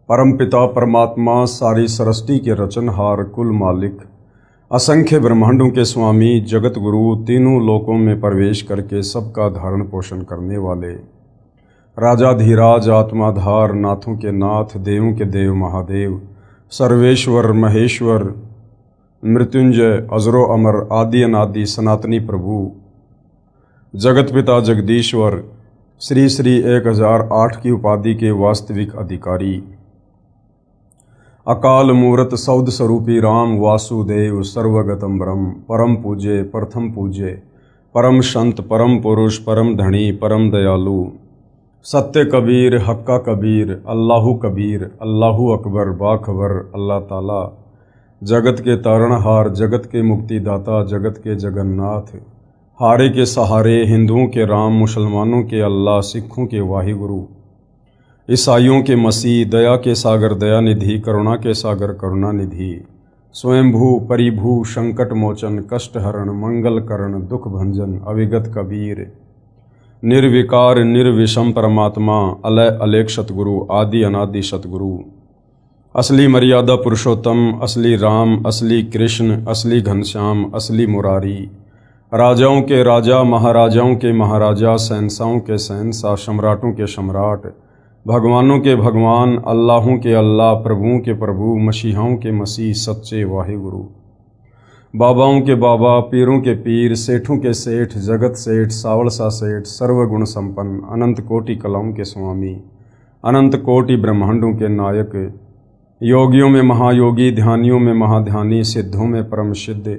परमपिता परमात्मा सारी सृष्टि के रचनहार कुल मालिक असंख्य ब्रह्मांडों के स्वामी जगत गुरु तीनों लोकों में प्रवेश करके सबका धारण पोषण करने वाले राजाधिराज आत्माधार नाथों के नाथ देवों के देव महादेव सर्वेश्वर महेश्वर मृत्युंजय अजरो अमर आदि अनादि सनातनी प्रभु जगत पिता जगदीश्वर श्री श्री 1008 की उपाधि के वास्तविक अधिकारी अकाल मूर्त सौद स्वरूपी राम वासुदेव सर्वगतम ब्रह्म परम पूज्य प्रथम पूज्य परम संत परम पुरुष परम धनी परम दयालु सत्य कबीर हक्का कबीर अल्लाहु अकबर बाखबर अल्लाह ताला जगत के तारणहार जगत के मुक्तिदाता जगत के जगन्नाथ हारे के सहारे हिंदुओं के राम मुसलमानों के अल्लाह सिखों के वाहिगुरु ईसाइयों के मसीह दया के सागर दयानिधि करुणा के सागर करुणानिधि स्वयंभू परिभू संकट मोचन कष्टहरण मंगल करण दुख भंजन अविगत कबीर निर्विकार निर्विषम परमात्मा अलय अलेख सतगुरु आदि अनादि सतगुरु असली मर्यादा पुरुषोत्तम असली राम असली कृष्ण असली घनश्याम असली मुरारी राजाओं के राजा महाराजाओं के महाराजा शहंशाहों के शहंशाह सम्राटों के सम्राट भगवानों के भगवान अल्लाहों के अल्लाह प्रभुओं के प्रभु मसीहाओं के मसीह सच्चे वाहिगुरु बाबाओं के बाबा पीरों के पीर सेठों के सेठ जगत सेठ सावलसा सेठ सर्वगुण संपन्न अनंत कोटि कलाओं के स्वामी अनंत कोटि ब्रह्मांडों के नायक योगियों में महायोगी ध्यानियों में महाध्यानी सिद्धों में परम सिद्ध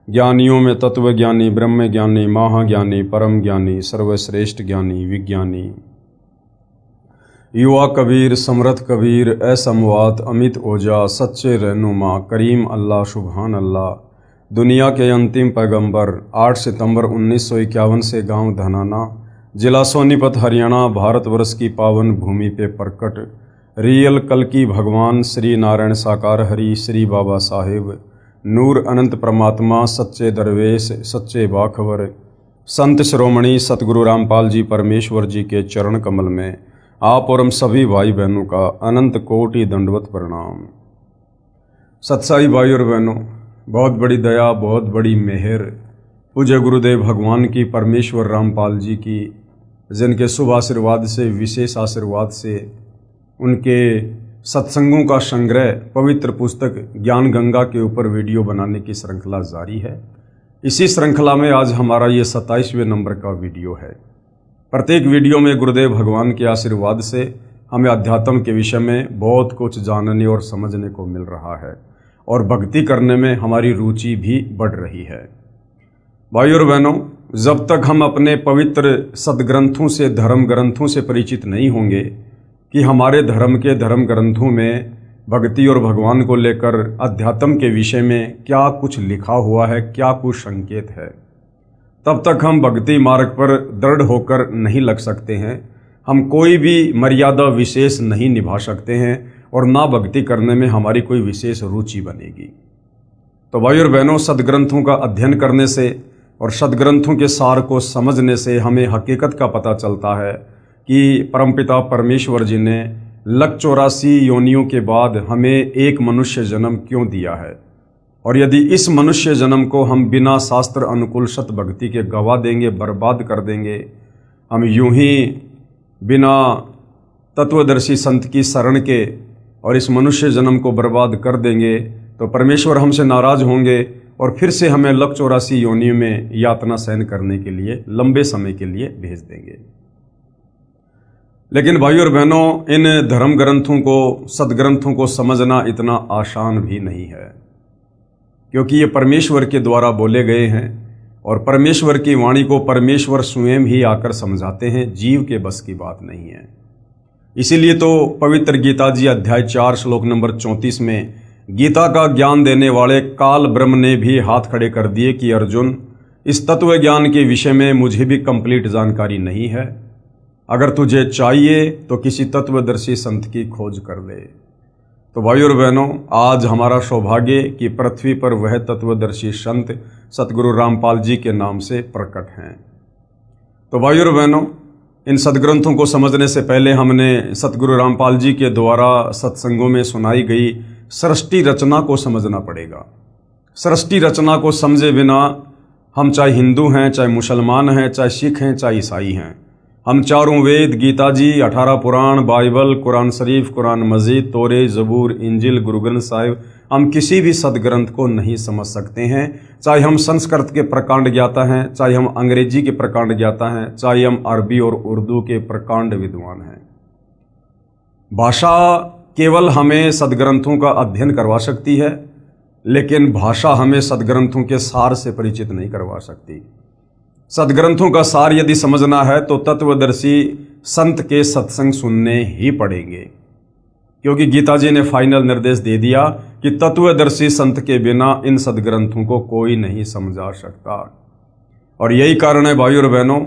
ज्ञानियों में तत्व ज्ञानी ब्रह्म ज्ञानी महाज्ञानी परम ज्ञानी सर्वश्रेष्ठ ज्ञानी विज्ञानी युवा कबीर समर्थ कबीर असमवात अमित ओजा सच्चे रहनुमा करीम अल्लाह सुभान अल्लाह दुनिया के अंतिम पैगंबर 8 सितंबर 1951 से गांव धनाना जिला सोनीपत हरियाणा भारतवर्ष की पावन भूमि पे प्रकट रियल कल्कि भगवान श्री नारायण साकार हरि श्री बाबा साहेब नूर अनंत परमात्मा सच्चे दरवेश सच्चे बाखबर संत श्रोमणी सतगुरु रामपाल जी परमेश्वर जी के चरण कमल में आप और हम सभी भाई बहनों का अनंत कोटि दंडवत प्रणाम। सत्साई भाई और बहनों, बहुत बड़ी दया बहुत बड़ी मेहर पूज्य गुरुदेव भगवान की परमेश्वर रामपाल जी की जिनके शुभ आशीर्वाद से विशेष आशीर्वाद से उनके सत्संगों का संग्रह पवित्र पुस्तक ज्ञान गंगा के ऊपर वीडियो बनाने की श्रृंखला जारी है। इसी श्रृंखला में आज हमारा ये 27वें नंबर का वीडियो है। प्रत्येक वीडियो में गुरुदेव भगवान के आशीर्वाद से हमें अध्यात्म के विषय में बहुत कुछ जानने और समझने को मिल रहा है और भक्ति करने में हमारी रुचि भी बढ़ रही है। भाई और बहनों, जब तक हम अपने पवित्र सदग्रंथों से धर्म ग्रंथों से परिचित नहीं होंगे कि हमारे धर्म के धर्म ग्रंथों में भक्ति और भगवान को लेकर अध्यात्म के विषय में क्या कुछ लिखा हुआ है, क्या कुछ संकेत है, तब तक हम भक्ति मार्ग पर दृढ़ होकर नहीं लग सकते हैं। हम कोई भी मर्यादा विशेष नहीं निभा सकते हैं और ना भक्ति करने में हमारी कोई विशेष रुचि बनेगी। तो भाई और बहनों, सदग्रंथों का अध्ययन करने से और सदग्रंथों के सार को समझने से हमें हकीकत का पता चलता है कि परमपिता परमेश्वर जी ने 184 योनियों के बाद हमें एक मनुष्य जन्म क्यों दिया है, और यदि इस मनुष्य जन्म को हम बिना शास्त्र अनुकूल सत भक्ति के गवा देंगे, बर्बाद कर देंगे, हम यूं ही बिना तत्वदर्शी संत की शरण के और इस मनुष्य जन्म को बर्बाद कर देंगे, तो परमेश्वर हमसे नाराज होंगे और फिर से हमें 184 योनियों में यातना सहन करने के लिए लंबे समय के लिए भेज देंगे। लेकिन भाई और बहनों, इन धर्म ग्रंथों को सदग्रंथों को समझना इतना आसान भी नहीं है, क्योंकि ये परमेश्वर के द्वारा बोले गए हैं और परमेश्वर की वाणी को परमेश्वर स्वयं ही आकर समझाते हैं, जीव के बस की बात नहीं है। इसीलिए तो पवित्र गीता जी अध्याय 4 श्लोक नंबर 34 में गीता का ज्ञान देने वाले काल ब्रह्म ने भी हाथ खड़े कर दिए कि अर्जुन, इस तत्व ज्ञान के विषय में मुझे भी कंप्लीट जानकारी नहीं है, अगर तुझे चाहिए तो किसी तत्वदर्शी संत की खोज कर ले। तो भाई और बहनों, आज हमारा सौभाग्य कि पृथ्वी पर वह तत्वदर्शी संत सतगुरु रामपाल जी के नाम से प्रकट हैं। तो भाई और बहनों, इन सदग्रंथों को समझने से पहले हमने सतगुरु रामपाल जी के द्वारा सत्संगों में सुनाई गई सृष्टि रचना को समझना पड़ेगा। सृष्टि रचना को समझे बिना हम चाहे हिंदू हैं, चाहे मुसलमान हैं, चाहे सिख हैं, चाहे ईसाई हैं, हम चारों वेद, गीता जी, 18 पुराण, बाइबल, कुरान शरीफ, कुरान मजीद, तोरे, जबूर, इंजिल, गुरु ग्रंथ साहिब, हम किसी भी सदग्रंथ को नहीं समझ सकते हैं। चाहे हम संस्कृत के प्रकांड ज्ञाता हैं, चाहे हम अंग्रेजी के प्रकांड ज्ञाता हैं, चाहे हम अरबी और उर्दू के प्रकांड विद्वान हैं। भाषा केवल हमें सदग्रंथों का अध्ययन करवा सकती है, लेकिन भाषा हमें सदग्रंथों के सार से परिचित नहीं करवा सकती। सदग्रंथों का सार यदि समझना है तो तत्वदर्शी संत के सत्संग सुनने ही पड़ेंगे, क्योंकि गीता जी ने फाइनल निर्देश दे दिया कि तत्वदर्शी संत के बिना इन सदग्रंथों को कोई नहीं समझा सकता। और यही कारण है भाइयों और बहनों,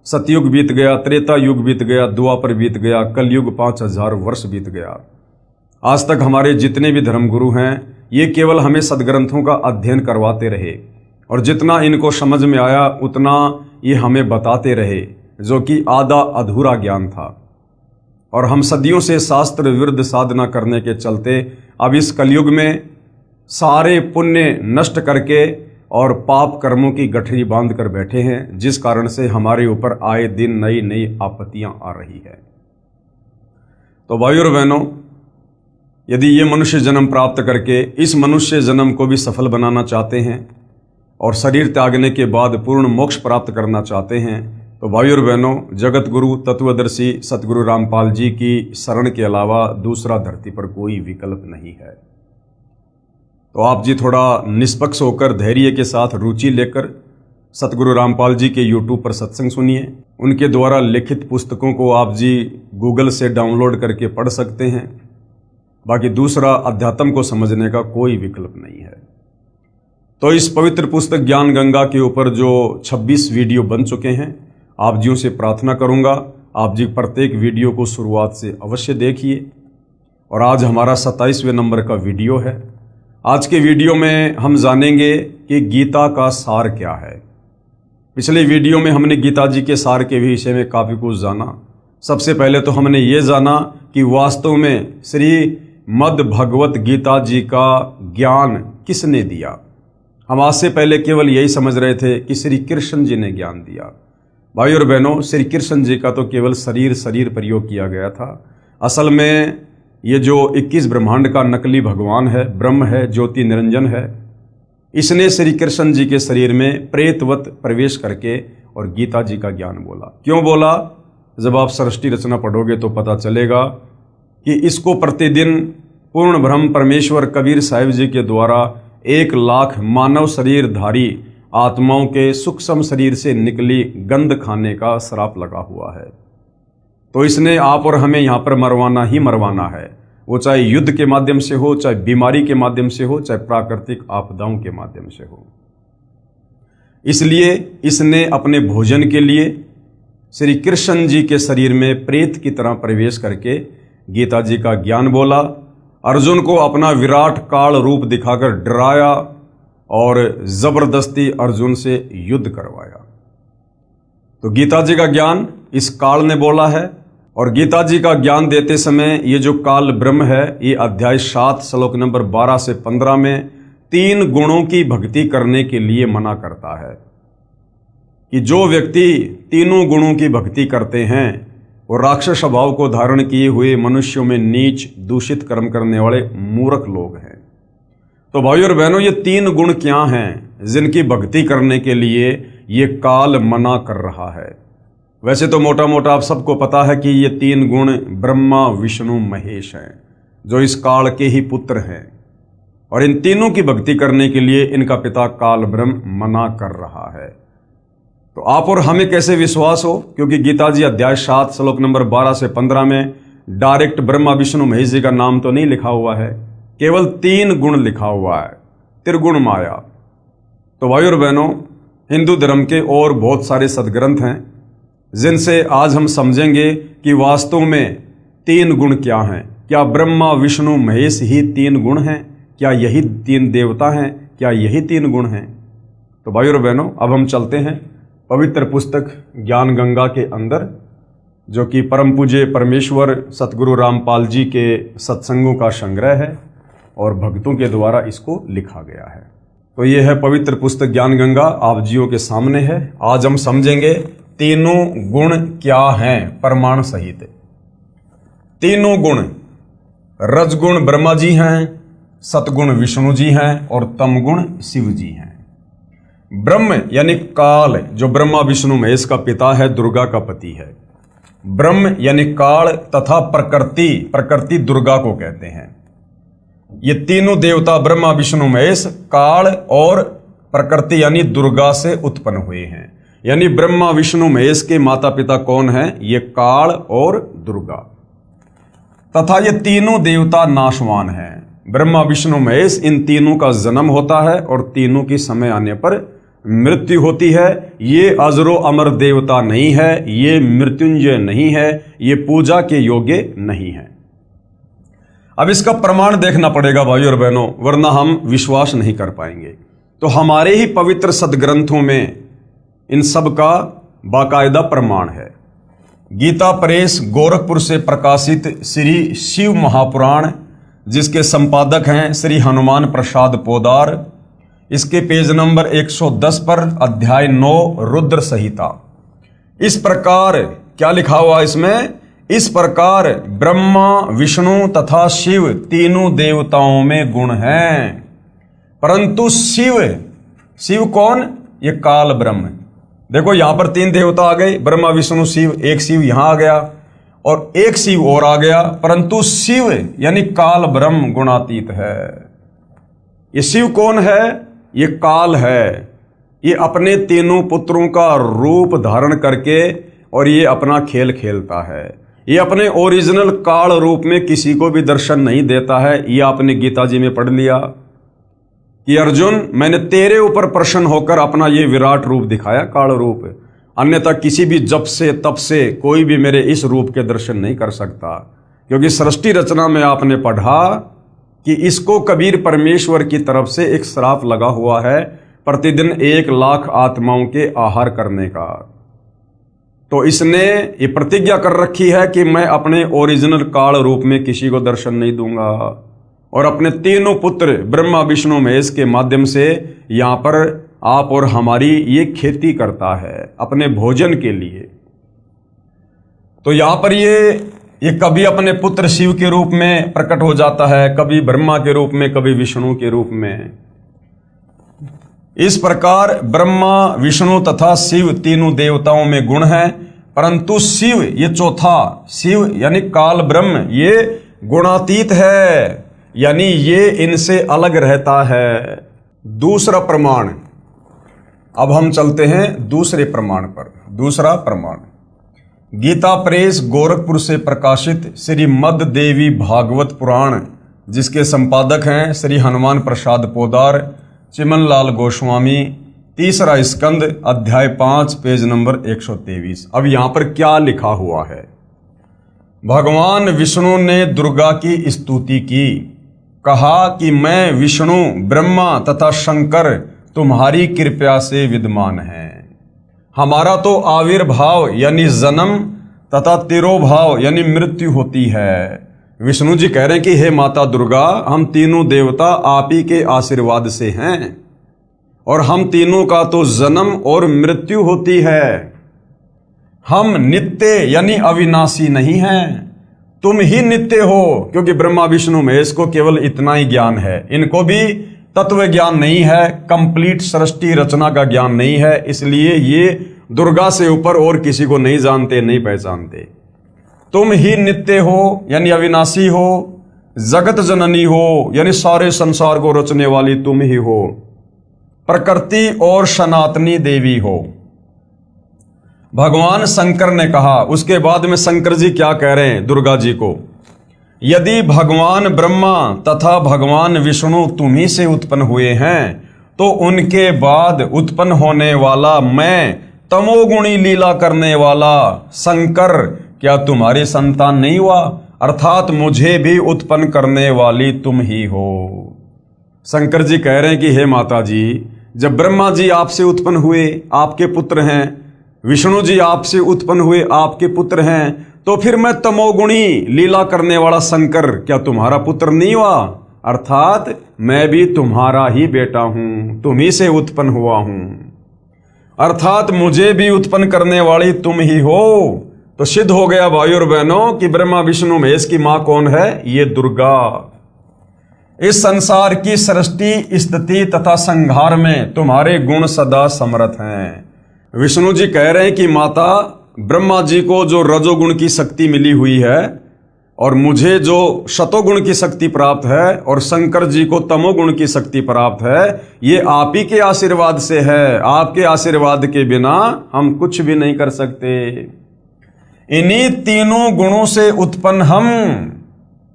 सतयुग बीत गया, त्रेता युग बीत गया, द्वापर बीत गया, कलयुग 5000 वर्ष बीत गया। आज तक हमारे जितने भी धर्मगुरु हैं ये केवल हमें सदग्रंथों का अध्ययन करवाते रहे, और जितना इनको समझ में आया उतना ये हमें बताते रहे, जो कि आधा अधूरा ज्ञान था। और हम सदियों से शास्त्र विरुद्ध साधना करने के चलते अब इस कलयुग में सारे पुण्य नष्ट करके और पाप कर्मों की गठरी बांध कर बैठे हैं, जिस कारण से हमारे ऊपर आए दिन नई नई आपत्तियां आ रही है। तो भाइयों और बहनों, यदि ये मनुष्य जन्म प्राप्त करके इस मनुष्य जन्म को भी सफल बनाना चाहते हैं और शरीर त्यागने के बाद पूर्ण मोक्ष प्राप्त करना चाहते हैं, तो भाइयों और बहनों, जगत गुरु तत्वदर्शी सतगुरु रामपाल जी की शरण के अलावा दूसरा धरती पर कोई विकल्प नहीं है। तो आप जी थोड़ा निष्पक्ष होकर धैर्य के साथ रुचि लेकर सतगुरु रामपाल जी के यूट्यूब पर सत्संग सुनिए। उनके द्वारा लिखित पुस्तकों को आप जी गूगल से डाउनलोड करके पढ़ सकते हैं। बाकी दूसरा अध्यात्म को समझने का कोई विकल्प नहीं है। तो इस पवित्र पुस्तक ज्ञान गंगा के ऊपर जो 26 वीडियो बन चुके हैं, आप जियों से प्रार्थना करूंगा आप जी प्रत्येक वीडियो को शुरुआत से अवश्य देखिए। और आज हमारा 27वें नंबर का वीडियो है। आज के वीडियो में हम जानेंगे कि गीता का सार क्या है। पिछले वीडियो में हमने गीता जी के सार के विषय में काफ़ी कुछ जाना। सबसे पहले तो हमने ये जाना कि वास्तव में श्री मद् भगवत गीता जी का ज्ञान किसने दिया। हम आज से पहले केवल यही समझ रहे थे कि श्री कृष्ण जी ने ज्ञान दिया। भाई और बहनों, श्री कृष्ण जी का तो केवल शरीर प्रयोग किया गया था। असल में ये जो 21 ब्रह्मांड का नकली भगवान है, ब्रह्म है, ज्योति निरंजन है, इसने श्री कृष्ण जी के शरीर में प्रेतवत प्रवेश करके और गीता जी का ज्ञान बोला। क्यों बोला? जब आप सृष्टि रचना पढ़ोगे तो पता चलेगा कि इसको प्रतिदिन पूर्ण ब्रह्म परमेश्वर कबीर साहिब जी के द्वारा 1 लाख मानव शरीरधारी आत्माओं के सूक्ष्म शरीर से निकली गंध खाने का श्राप लगा हुआ है। तो इसने आप और हमें यहाँ पर मरवाना ही मरवाना है, वो चाहे युद्ध के माध्यम से हो, चाहे बीमारी के माध्यम से हो, चाहे प्राकृतिक आपदाओं के माध्यम से हो। इसलिए इसने अपने भोजन के लिए श्री कृष्ण जी के शरीर में प्रेत की तरह प्रवेश करके गीता जी का ज्ञान बोला। अर्जुन को अपना विराट काल रूप दिखाकर डराया और जबरदस्ती अर्जुन से युद्ध करवाया। तो गीता जी का ज्ञान इस काल ने बोला है। और गीता जी का ज्ञान देते समय ये जो काल ब्रह्म है, ये अध्याय 7 श्लोक नंबर 12 से 15 में 3 गुणों की भक्ति करने के लिए मना करता है कि जो व्यक्ति तीनों गुणों की भक्ति करते हैं वो राक्षस स्वभाव को धारण किए हुए मनुष्यों में नीच दूषित कर्म करने वाले मूर्ख लोग हैं। तो भाइयों और बहनों, ये 3 गुण क्या हैं जिनकी भक्ति करने के लिए ये काल मना कर रहा है? वैसे तो मोटा मोटा आप सबको पता है कि ये 3 गुण ब्रह्मा विष्णु महेश हैं, जो इस काल के ही पुत्र हैं। और इन तीनों की भक्ति करने के लिए इनका पिता काल ब्रह्म मना कर रहा है। तो आप और हमें कैसे विश्वास हो? क्योंकि गीता जी अध्याय 7 श्लोक नंबर 12 से 15 में डायरेक्ट ब्रह्मा विष्णु महेश जी का नाम तो नहीं लिखा हुआ है, केवल 3 गुण लिखा हुआ है, त्रिगुण माया। तो भाई और बहनों, हिंदू धर्म के और बहुत सारे सदग्रंथ हैं जिनसे आज हम समझेंगे कि वास्तव में 3 गुण क्या हैं। क्या ब्रह्मा विष्णु महेश ही 3 गुण हैं? क्या यही 3 देवता हैं? क्या यही 3 गुण हैं? तो भाई और बहनों, अब हम चलते हैं पवित्र पुस्तक ज्ञान गंगा के अंदर जो कि परम पूज्य परमेश्वर सतगुरु रामपाल जी के सत्संगों का संग्रह है और भक्तों के द्वारा इसको लिखा गया है। तो ये है पवित्र पुस्तक ज्ञान गंगा, आप जियों के सामने है। आज हम समझेंगे तीनों गुण क्या हैं प्रमाण सहित। तीनों गुण, रजगुण ब्रह्मा जी हैं, सतगुण विष्णु जी हैं और तमगुण शिव जी हैं। ब्रह्म यानी काल, जो ब्रह्मा विष्णु महेश का पिता है, दुर्गा का पति है। ब्रह्म यानी काल तथा प्रकृति, प्रकृति दुर्गा को कहते हैं। ये तीनों देवता ब्रह्मा विष्णु महेश काल और प्रकृति यानी दुर्गा से उत्पन्न हुए हैं। यानी ब्रह्मा विष्णु महेश के माता पिता कौन हैं? ये काल और दुर्गा। तथा ये तीनों देवता नाशवान हैं। ब्रह्मा विष्णु महेश, इन तीनों का जन्म होता है और तीनों की समय आने पर मृत्यु होती है। ये अजरो अमर देवता नहीं है, ये मृत्युंजय नहीं है, ये पूजा के योग्य नहीं है। अब इसका प्रमाण देखना पड़ेगा भाइयों और बहनों, वरना हम विश्वास नहीं कर पाएंगे। तो हमारे ही पवित्र सदग्रंथों में इन सब का बाकायदा प्रमाण है। गीता प्रेस गोरखपुर से प्रकाशित श्री शिव महापुराण, जिसके संपादक हैं श्री हनुमान प्रसाद पोदार, इसके पेज नंबर 110 पर अध्याय 9 रुद्र संहिता। इस प्रकार क्या लिखा हुआ इसमें? इस प्रकार ब्रह्मा विष्णु तथा शिव तीनों देवताओं में गुण हैं, परंतु शिव कौन? ये काल ब्रह्म। देखो यहां पर तीन देवता आ गए, ब्रह्मा विष्णु शिव, एक शिव यहां आ गया और एक शिव और आ गया, परंतु शिव यानी काल ब्रह्म गुणातीत है। ये शिव कौन है? ये काल है। ये अपने तीनों पुत्रों का रूप धारण करके और ये अपना खेल खेलता है। ये अपने ओरिजिनल काल रूप में किसी को भी दर्शन नहीं देता है। ये आपने गीता जी में पढ़ लिया कि अर्जुन, मैंने तेरे ऊपर प्रसन्न होकर अपना ये विराट रूप दिखाया, काल रूप, अन्यथा किसी भी जप से तप से कोई भी मेरे इस रूप के दर्शन नहीं कर सकता। क्योंकि सृष्टि रचना में आपने पढ़ा कि इसको कबीर परमेश्वर की तरफ से एक श्राप लगा हुआ है, प्रतिदिन 1 लाख आत्माओं के आहार करने का। तो इसने ये प्रतिज्ञा कर रखी है कि मैं अपने ओरिजिनल काल रूप में किसी को दर्शन नहीं दूंगा, और अपने तीनों पुत्र ब्रह्मा विष्णु महेश के माध्यम से यहाँ पर आप और हमारी ये खेती करता है अपने भोजन के लिए। तो यहाँ पर ये कभी अपने पुत्र शिव के रूप में प्रकट हो जाता है, कभी ब्रह्मा के रूप में, कभी विष्णु के रूप में। इस प्रकार ब्रह्मा विष्णु तथा शिव तीनों देवताओं में गुण हैं, परंतु शिव ये चौथा, शिव यानी काल ब्रह्म, ये गुणातीत है, यानी ये इनसे अलग रहता है। दूसरा प्रमाण, अब हम चलते हैं दूसरे प्रमाण पर। दूसरा प्रमाण गीता प्रेस गोरखपुर से प्रकाशित श्री मद देवी भागवत पुराण, जिसके संपादक हैं श्री हनुमान प्रसाद पोदार, चिमन लाल गोस्वामी, तीसरा स्कंद अध्याय 5 पेज नंबर 123। अब यहां पर क्या लिखा हुआ है? भगवान विष्णु ने दुर्गा की स्तुति की, कहा कि मैं विष्णु ब्रह्मा तथा शंकर तुम्हारी कृपा से विद्यमान हैं। हमारा तो आविर्भाव यानी जन्म तथा तिरोभाव यानी मृत्यु होती है। विष्णु जी कह रहे हैं कि हे माता दुर्गा, हम तीनों देवता आप ही के आशीर्वाद से हैं और हम तीनों का तो जन्म और मृत्यु होती है। हम नित्य यानी अविनाशी नहीं हैं, तुम ही नित्य हो। क्योंकि ब्रह्मा विष्णु महेश को केवल इतना ही ज्ञान है, इनको भी तत्व ज्ञान नहीं है, कंप्लीट सृष्टि रचना का ज्ञान नहीं है, इसलिए ये दुर्गा से ऊपर और किसी को नहीं जानते, नहीं पहचानते। तुम ही नित्य हो यानी अविनाशी हो, जगत जननी हो यानी सारे संसार को रचने वाली तुम ही हो, प्रकृति और सनातनी देवी हो। भगवान शंकर ने कहा, उसके बाद में शंकर जी क्या कह रहे हैं दुर्गा जी को, यदि भगवान ब्रह्मा तथा भगवान विष्णु तुम्ही से उत्पन्न हुए हैं तो उनके बाद उत्पन्न होने वाला मैं तमोगुणी लीला करने वाला शंकर क्या तुम्हारी संतान नहीं हुआ? अर्थात मुझे भी उत्पन्न करने वाली तुम ही हो। शंकर जी कह रहे हैं कि हे माता जी, जब ब्रह्मा जी आपसे उत्पन्न हुए, आपके पुत्र हैं, विष्णु जी आपसे उत्पन्न हुए, आपके पुत्र हैं, तो फिर मैं तमोगुणी लीला करने वाला शंकर क्या तुम्हारा पुत्र नहीं हुआ? अर्थात मैं भी तुम्हारा ही बेटा हूं, तुम्ही से उत्पन्न हुआ हूं, अर्थात मुझे भी उत्पन्न करने वाली तुम ही हो। तो सिद्ध हो गया भाइयों और बहनों कि ब्रह्मा विष्णु महेश की मां कौन है? ये दुर्गा। इस संसार की सृष्टि, स्थिति तथा संहार में तुम्हारे गुण सदा समर्थ हैं। विष्णु जी कह रहे हैं कि माता, ब्रह्मा जी को जो रजोगुण की शक्ति मिली हुई है और मुझे जो शतोगुण की शक्ति प्राप्त है और शंकर जी को तमोगुण की शक्ति प्राप्त है, ये आप ही के आशीर्वाद से है। आपके आशीर्वाद के बिना हम कुछ भी नहीं कर सकते। इन्हीं तीनों गुणों से उत्पन्न हम,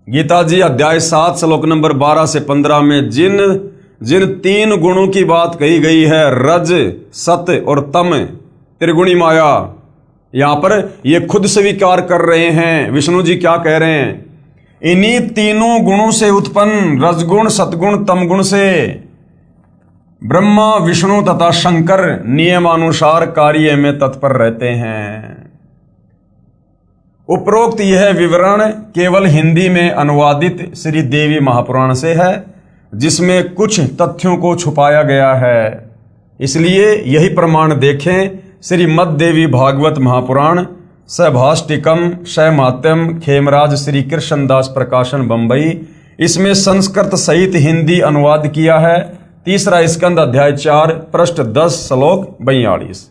गीता जी अध्याय 7 श्लोक नंबर 12 से 15 में जिन तीन गुणों की बात कही गई है, रज, सत और तम, त्रिगुणी माया, यहां पर ये खुद स्वीकार कर रहे हैं। विष्णु जी क्या कह रहे हैं? इन्हीं तीनों गुणों से उत्पन्न रजगुण, सतगुण, तमगुण से ब्रह्मा, विष्णु तथा शंकर नियमानुसार कार्य में तत्पर रहते हैं। उपरोक्त यह विवरण केवल हिंदी में अनुवादित श्री देवी महापुराण से है, जिसमें कुछ तथ्यों को छुपाया गया है। इसलिए यही प्रमाण देखें श्रीमद् देवी भागवत महापुराण, सभाष्टिकम, शैमात्यम, खेमराज श्री कृष्णदास प्रकाशन बंबई। इसमें संस्कृत सहित हिंदी अनुवाद किया है। तीसरा स्कंद अध्याय 4 पृष्ठ 10 श्लोक 42।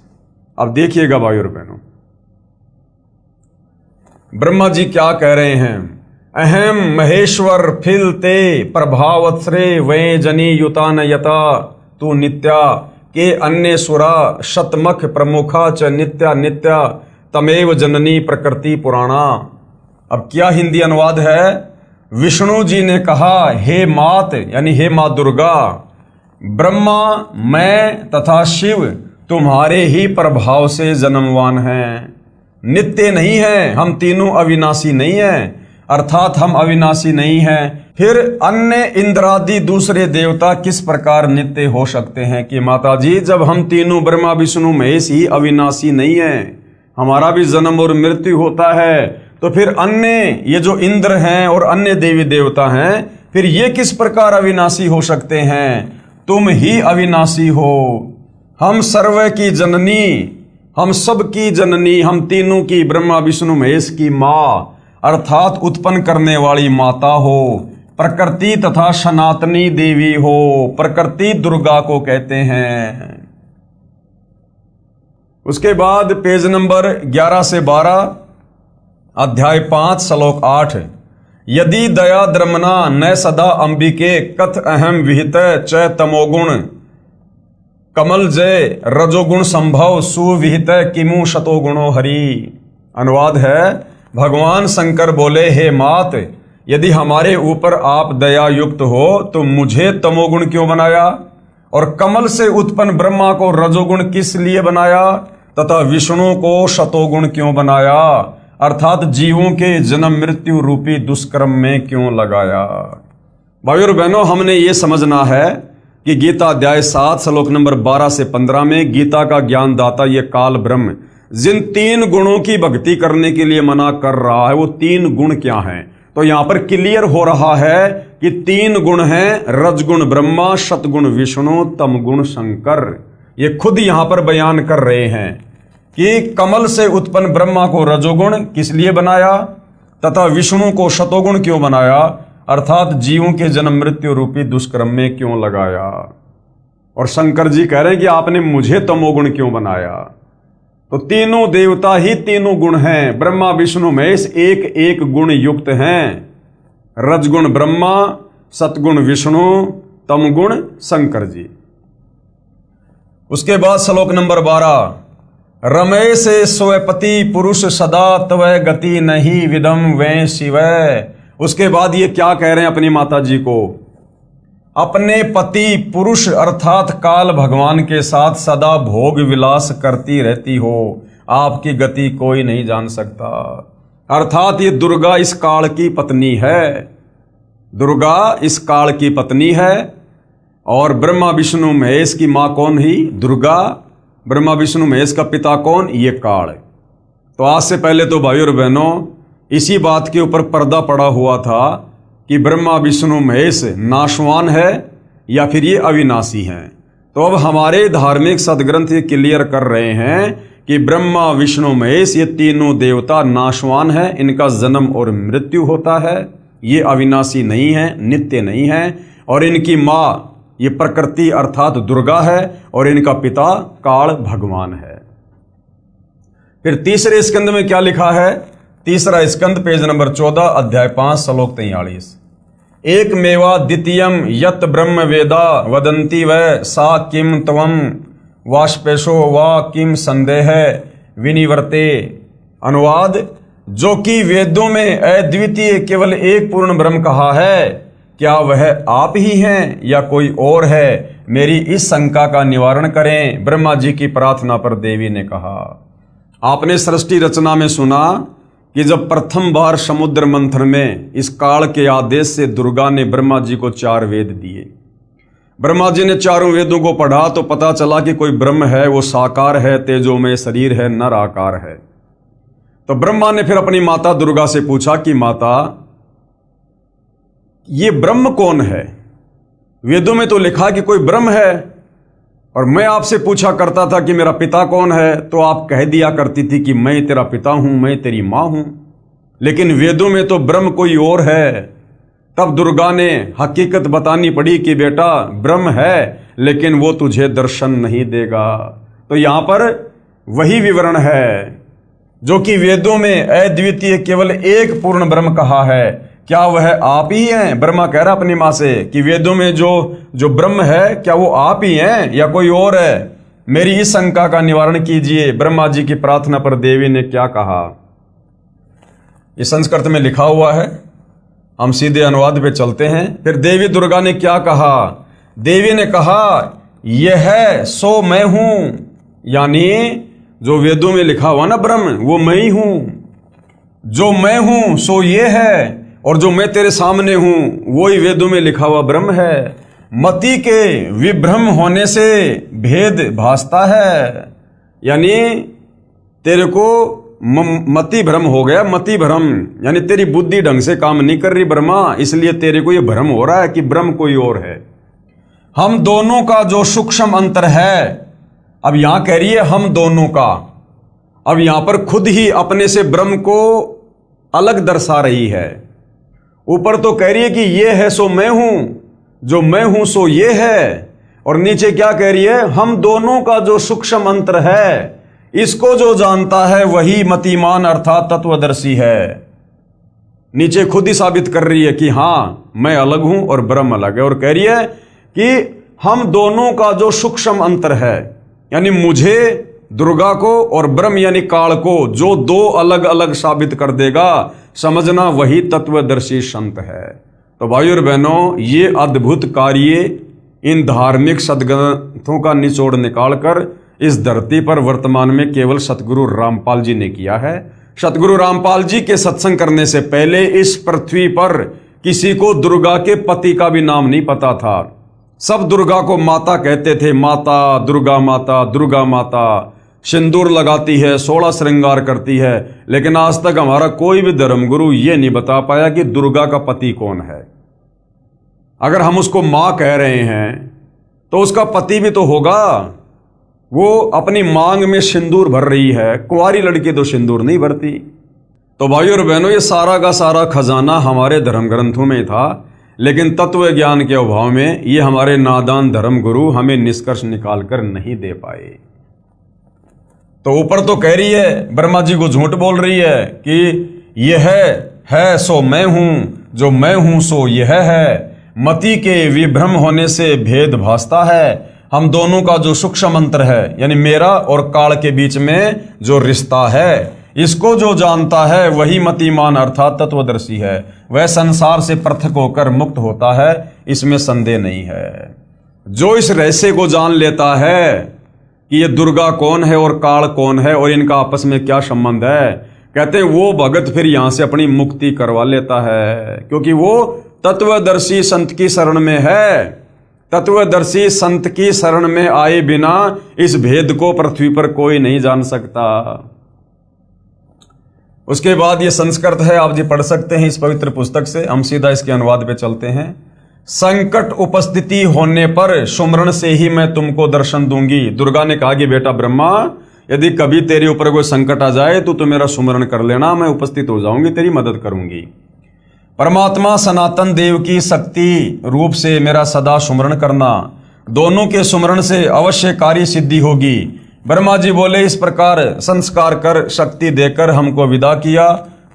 अब देखिएगा भाइयों और बहनों, ब्रह्मा जी क्या कह रहे हैं? अहम महेश्वर फिलते प्रभावत्रे वे जनी युतान यता तू नित्या के अन्य सुरा शतमख प्रमुखा च नित्या नित्या तमेव जननी प्रकृति पुराणा। अब क्या हिंदी अनुवाद है? विष्णु जी ने कहा, हे मात यानी हे मां दुर्गा, ब्रह्मा, मैं तथा शिव तुम्हारे ही प्रभाव से जन्मवान हैं, नित्य नहीं है। हम तीनों अविनाशी नहीं हैं, अर्थात हम अविनाशी नहीं हैं। फिर अन्य इंद्रादि दूसरे देवता किस प्रकार नित्य हो सकते हैं? कि माता जी, जब हम तीनों ब्रह्मा विष्णु महेश ही अविनाशी नहीं हैं, हमारा भी जन्म और मृत्यु होता है, तो फिर अन्य ये जो इंद्र हैं और अन्य देवी देवता हैं, फिर ये किस प्रकार अविनाशी हो सकते हैं? तुम ही अविनाशी हो। हम सर्व की जननी, हम सब की जननी, हम तीनों की, ब्रह्मा विष्णु महेश की माँ, अर्थात उत्पन्न करने वाली माता हो, प्रकृति तथा सनातनी देवी हो। प्रकृति दुर्गा को कहते हैं। उसके बाद पेज नंबर 11 से 12 अध्याय 5 श्लोक 8। यदि दया द्रमना न सदा अंबिके कथ अहम विहित च तमोगुण कमल जय रजोगुण संभव सुविहित किमु शतोगुणो हरि। अनुवाद है, भगवान शंकर बोले, हे मात, यदि हमारे ऊपर आप दया युक्त हो तो मुझे तमोगुण क्यों बनाया? और कमल से उत्पन्न ब्रह्मा को रजोगुण किस लिए बनाया? तथा विष्णु को शतोगुण क्यों बनाया? अर्थात जीवों के जन्म मृत्यु रूपी दुष्कर्म में क्यों लगाया? भाइयों और बहनों, हमने ये समझना है कि गीता अध्याय 7 श्लोक नंबर 12 से 15 में गीता का ज्ञान दाता ये काल ब्रह्म जिन तीन गुणों की भक्ति करने के लिए मना कर रहा है, वो तीन गुण क्या हैं? तो यहां पर क्लियर हो रहा है कि तीन गुण हैं, रजगुण ब्रह्मा, शतगुण विष्णु, तमगुण शंकर। ये खुद यहां पर बयान कर रहे हैं कि कमल से उत्पन्न ब्रह्मा को रजोगुण किस लिए बनाया तथा विष्णु को शतोगुण क्यों बनाया, अर्थात जीवों के जन्म मृत्यु रूपी दुष्कर्म में क्यों लगाया। और शंकर जी कह रहे हैं कि आपने मुझे तमोगुण क्यों बनाया? तो तीनों देवता ही तीनों गुण हैं, ब्रह्मा विष्णु महेश एक एक गुण युक्त हैं। रजगुण ब्रह्मा, सतगुण विष्णु, तमगुण शंकर जी। उसके बाद श्लोक नंबर 12। रमे से स्वपति पुरुष सदा तव गति नहीं विदम वे शिव। उसके बाद ये क्या कह रहे हैं अपनी माता जी को? अपने पति पुरुष अर्थात काल भगवान के साथ सदा भोग विलास करती रहती हो, आपकी गति कोई नहीं जान सकता। अर्थात ये दुर्गा इस काल की पत्नी है, दुर्गा इस काल की पत्नी है। और ब्रह्मा विष्णु महेश की मां कौन ही? दुर्गा। ब्रह्मा विष्णु महेश का पिता कौन? ये काल। तो आज से पहले तो भाई और बहनों इसी बात के ऊपर पर्दा पड़ा हुआ था कि ब्रह्मा विष्णु महेश नाशवान है या फिर ये अविनाशी हैं। तो अब हमारे धार्मिक सदग्रंथ ये क्लियर कर रहे हैं कि ब्रह्मा विष्णु महेश ये तीनों देवता नाशवान है, इनका जन्म और मृत्यु होता है, ये अविनाशी नहीं है, नित्य नहीं है। और इनकी माँ ये प्रकृति अर्थात दुर्गा है और इनका पिता काल भगवान है। फिर तीसरे स्कंद में क्या लिखा है? तीसरा स्कंद पेज नंबर 14 अध्याय 5 श्लोक 43। एक मेवा द्वितीयम यत ब्रह्म वेदा वदंती व सा किम त्वम वाष्पेशो वा किम संदेह विनिवर्ते। अनुवाद, जो कि वेदों में अद्वितीय केवल एक पूर्ण ब्रह्म कहा है, क्या वह आप ही हैं या कोई और है? मेरी इस शंका का निवारण करें। ब्रह्मा जी की प्रार्थना पर देवी ने कहा। आपने सृष्टि रचना में सुना कि जब प्रथम बार समुद्र मंथन में इस काल के आदेश से दुर्गा ने ब्रह्मा जी को 4 वेद दिए। ब्रह्मा जी ने चारों वेदों को पढ़ा तो पता चला कि कोई ब्रह्म है, वो साकार है, तेजोमय शरीर है, नर आकार है। तो ब्रह्मा ने फिर अपनी माता दुर्गा से पूछा कि माता, ये ब्रह्म कौन है? वेदों में तो लिखा कि कोई ब्रह्म है, और मैं आपसे पूछा करता था कि मेरा पिता कौन है, तो आप कह दिया करती थी कि मैं तेरा पिता हूं, मैं तेरी मां हूं। लेकिन वेदों में तो ब्रह्म कोई और है। तब दुर्गा ने हकीकत बतानी पड़ी कि बेटा ब्रह्म है, लेकिन वो तुझे दर्शन नहीं देगा। तो यहां पर वही विवरण है जो कि वेदों में अद्वितीय केवल एक पूर्ण ब्रह्म कहा है। क्या वह आप ही हैं? ब्रह्मा कह रहा अपनी मां से कि वेदों में जो ब्रह्म है, क्या वो आप ही हैं या कोई और है? मेरी इस शंका का निवारण कीजिए। ब्रह्मा जी की प्रार्थना पर देवी ने क्या कहा? ये संस्कृत में लिखा हुआ है, हम सीधे अनुवाद पे चलते हैं। फिर देवी दुर्गा ने क्या कहा? देवी ने कहा, यह है सो मैं हूं, यानी जो वेदों में लिखा हुआ ना ब्रह्म, वो मैं ही हूं। जो मैं हूं सो ये है, और जो मैं तेरे सामने हूं वो ही वेदों में लिखा हुआ ब्रह्म है। मति के विभ्रम होने से भेद भासता है, यानी तेरे को मति भ्रम हो गया। मति भ्रम यानी तेरी बुद्धि ढंग से काम नहीं कर रही ब्रह्मा, इसलिए तेरे को ये भ्रम हो रहा है कि ब्रह्म कोई और है। हम दोनों का जो सूक्ष्म अंतर है, अब यहां कह रही है हम दोनों का। अब यहां पर खुद ही अपने से ब्रह्म को अलग दर्शा रही है। ऊपर तो कह रही है कि ये है सो मैं हूं, जो मैं हूं सो ये है, और नीचे क्या कह रही है? हम दोनों का जो सूक्ष्म अंतर है, इसको जो जानता है वही मतिमान अर्थात तत्वदर्शी है। नीचे खुद ही साबित कर रही है कि हां मैं अलग हूं और ब्रह्म अलग है, और कह रही है कि हम दोनों का जो सूक्ष्म अंतर है, यानी मुझे दुर्गा को और ब्रह्म यानी काल को जो दो अलग अलग साबित कर देगा, समझना वही तत्वदर्शी संत है। तो भाई और बहनों, ये अद्भुत कार्य इन धार्मिक सदग्रंथों का निचोड़ निकालकर इस धरती पर वर्तमान में केवल सतगुरु रामपाल जी ने किया है। सतगुरु रामपाल जी के सत्संग करने से पहले इस पृथ्वी पर किसी को दुर्गा के पति का भी नाम नहीं पता था। सब दुर्गा को माता कहते थे, माता दुर्गा, माता दुर्गा माता। सिंदूर लगाती है, 16 श्रृंगार करती है, लेकिन आज तक हमारा कोई भी धर्मगुरु ये नहीं बता पाया कि दुर्गा का पति कौन है। अगर हम उसको मां कह रहे हैं तो उसका पति भी तो होगा। वो अपनी मांग में सिंदूर भर रही है, कुंवारी लड़की तो सिंदूर नहीं भरती। तो भाई और बहनों, ये सारा का सारा खजाना हमारे धर्म ग्रंथों में था, लेकिन तत्व ज्ञान के अभाव में ये हमारे नादान धर्म गुरु हमें निष्कर्ष निकाल कर नहीं दे पाए। तो ऊपर तो कह रही है, ब्रह्मा जी को झूठ बोल रही है कि यह है सो मैं हूं, जो मैं हूं सो यह है। मति के विभ्रम होने से भेद भासता है। हम दोनों का जो सूक्ष्म अंतर है, यानी मेरा और काल के बीच में जो रिश्ता है, इसको जो जानता है वही मतिमान अर्थात तत्वदर्शी है। वह संसार से पृथक होकर मुक्त होता है, इसमें संदेह नहीं है। जो इस रहस्य को जान लेता है कि ये दुर्गा कौन है और काल कौन है और इनका आपस में क्या संबंध है, कहते हैं वो भगत फिर यहां से अपनी मुक्ति करवा लेता है, क्योंकि वो तत्वदर्शी संत की शरण में है। तत्वदर्शी संत की शरण में आए बिना इस भेद को पृथ्वी पर कोई नहीं जान सकता। उसके बाद ये संस्कृत है, आप जी पढ़ सकते हैं इस पवित्र पुस्तक से। हम सीधा इसके अनुवाद पे चलते हैं। संकट उपस्थिति होने पर सुमरण से ही मैं तुमको दर्शन दूंगी। दुर्गा ने कहा कि बेटा ब्रह्मा, यदि कभी तेरे ऊपर कोई संकट आ जाए तो मेरा सुमरण कर लेना, मैं उपस्थित हो जाऊंगी, तेरी मदद करूंगी। परमात्मा सनातन देव की शक्ति रूप से मेरा सदा सुमरण करना, दोनों के सुमरण से अवश्य कार्य सिद्धि होगी। ब्रह्मा जी बोले, इस प्रकार संस्कार कर शक्ति देकर हमको विदा किया।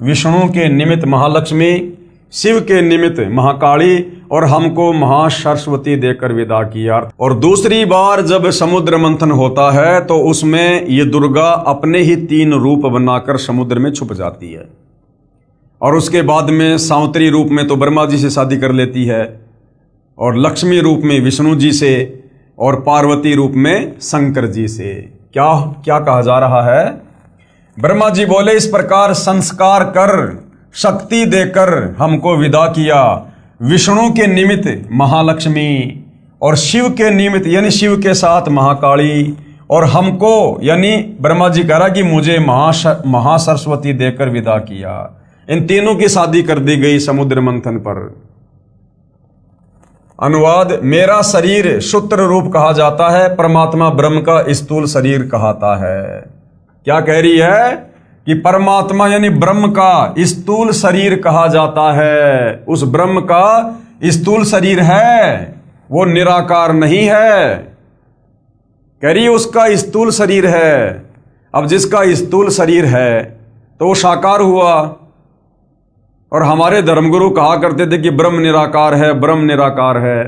विष्णु के निमित्त महालक्ष्मी, शिव के निमित्त महाकाली और हमको महासरस्वती देकर विदा किया। और दूसरी बार जब समुद्र मंथन होता है तो उसमें ये दुर्गा अपने ही 3 रूप बनाकर समुद्र में छुप जाती है। और उसके बाद में सावित्री रूप में तो ब्रह्मा जी से शादी कर लेती है, और लक्ष्मी रूप में विष्णु जी से, और पार्वती रूप में शंकर जी से। क्या क्या कहा जा रहा है? ब्रह्मा जी बोले, इस प्रकार संस्कार कर शक्ति देकर हमको विदा किया। विष्णु के निमित्त महालक्ष्मी और शिव के निमित्त यानी शिव के साथ महाकाली, और हमको यानी ब्रह्मा जी कह रहा कि मुझे महासरस्वती देकर विदा किया। इन तीनों की शादी कर दी गई समुद्र मंथन पर। अनुवाद, मेरा शरीर सूत्र रूप कहा जाता है, परमात्मा ब्रह्म का स्थूल शरीर कहता है। क्या कह रही है कि परमात्मा यानी ब्रह्म का स्थूल शरीर कहा जाता है। उस ब्रह्म का स्थूल शरीर है, वो निराकार नहीं है। कह रही है उसका स्थूल शरीर है। अब जिसका स्थूल शरीर है तो वो साकार हुआ। और हमारे धर्मगुरु कहा करते थे कि ब्रह्म निराकार है, ब्रह्म निराकार है।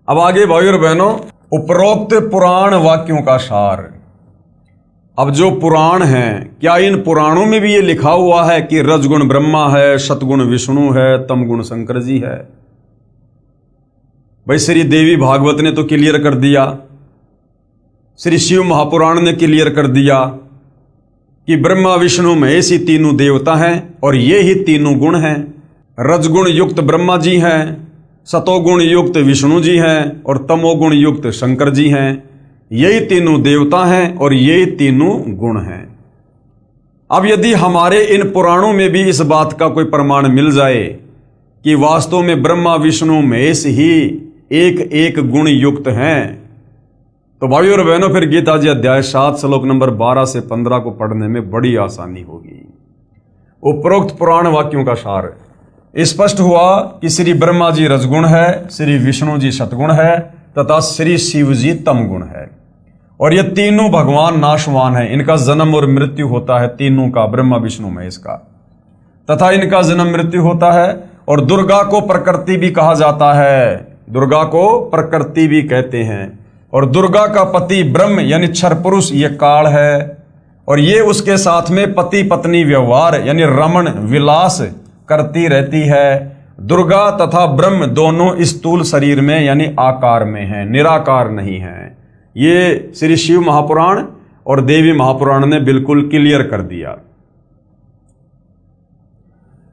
अब आगे भाइयों और बहनों, उपरोक्त पुराण वाक्यों का सार। अब जो पुराण हैं, क्या इन पुराणों में भी ये लिखा हुआ है कि रजगुण ब्रह्मा है, सतगुण विष्णु है, तमगुण शंकर जी है? भाई श्री देवी भागवत ने तो क्लियर कर दिया, श्री शिव महापुराण ने क्लियर कर दिया कि ब्रह्मा विष्णु महेश ही तीनों देवता हैं और ये ही तीनों गुण हैं। रजगुण युक्त ब्रह्मा जी हैं, सतोगुण युक्त विष्णु जी हैं और तमोगुण युक्त शंकर जी हैं। यही तीनों देवता हैं और यही तीनों गुण हैं। अब यदि हमारे इन पुराणों में भी इस बात का कोई प्रमाण मिल जाए कि वास्तव में ब्रह्मा विष्णु महेश ही एक एक गुण युक्त हैं, तो भाइयों और बहनों फिर गीता जी अध्याय 7 श्लोक नंबर 12 से 15 को पढ़ने में बड़ी आसानी होगी। उपरोक्त पुराण वाक्यों का सार स्पष्ट हुआ कि श्री ब्रह्मा जी रजगुण है, श्री विष्णु जी सतगुण है तथा श्री शिव जी तमगुण है। और ये तीनों भगवान नाशवान हैं, इनका जन्म और मृत्यु होता है तीनों का, ब्रह्मा विष्णु महेश का, तथा इनका जन्म मृत्यु होता है। और दुर्गा को प्रकृति भी कहा जाता है, दुर्गा को प्रकृति भी कहते हैं। और दुर्गा का पति ब्रह्म यानी क्षर पुरुष ये काल है, और ये उसके साथ में पति पत्नी व्यवहार यानी रमण विलास करती रहती है। दुर्गा तथा ब्रह्म दोनों स्थूल शरीर में यानी आकार में हैं, निराकार नहीं हैं। ये श्री शिव महापुराण और देवी महापुराण ने बिल्कुल क्लियर कर दिया।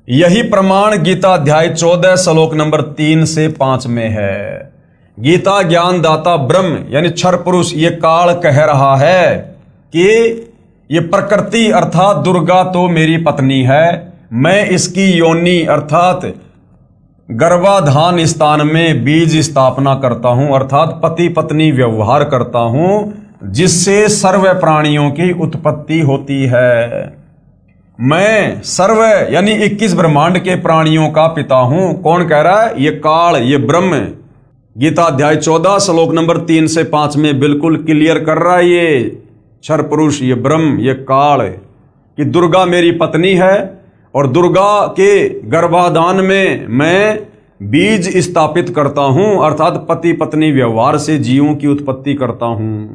यही प्रमाण गीता अध्याय 14 श्लोक नंबर 3 से 5 में है। गीता ज्ञान दाता ब्रह्म यानी क्षर पुरुष ये काल कह रहा है कि ये प्रकृति अर्थात दुर्गा तो मेरी पत्नी है, मैं इसकी योनि अर्थात गर्भाधान स्थान में बीज स्थापना करता हूं, अर्थात पति पत्नी व्यवहार करता हूं, जिससे सर्व प्राणियों की उत्पत्ति होती है। मैं सर्व यानी 21 ब्रह्मांड के प्राणियों का पिता हूं। कौन कह रहा है? ये काल, ये ब्रह्म। गीता अध्याय 14 श्लोक नंबर 3 से 5 में बिल्कुल क्लियर कर रहा है ये क्षर पुरुष, ये ब्रह्म, ये काल, कि दुर्गा मेरी पत्नी है और दुर्गा के गर्भाधान में मैं बीज स्थापित करता हूं, अर्थात पति पत्नी व्यवहार से जीवों की उत्पत्ति करता हूं,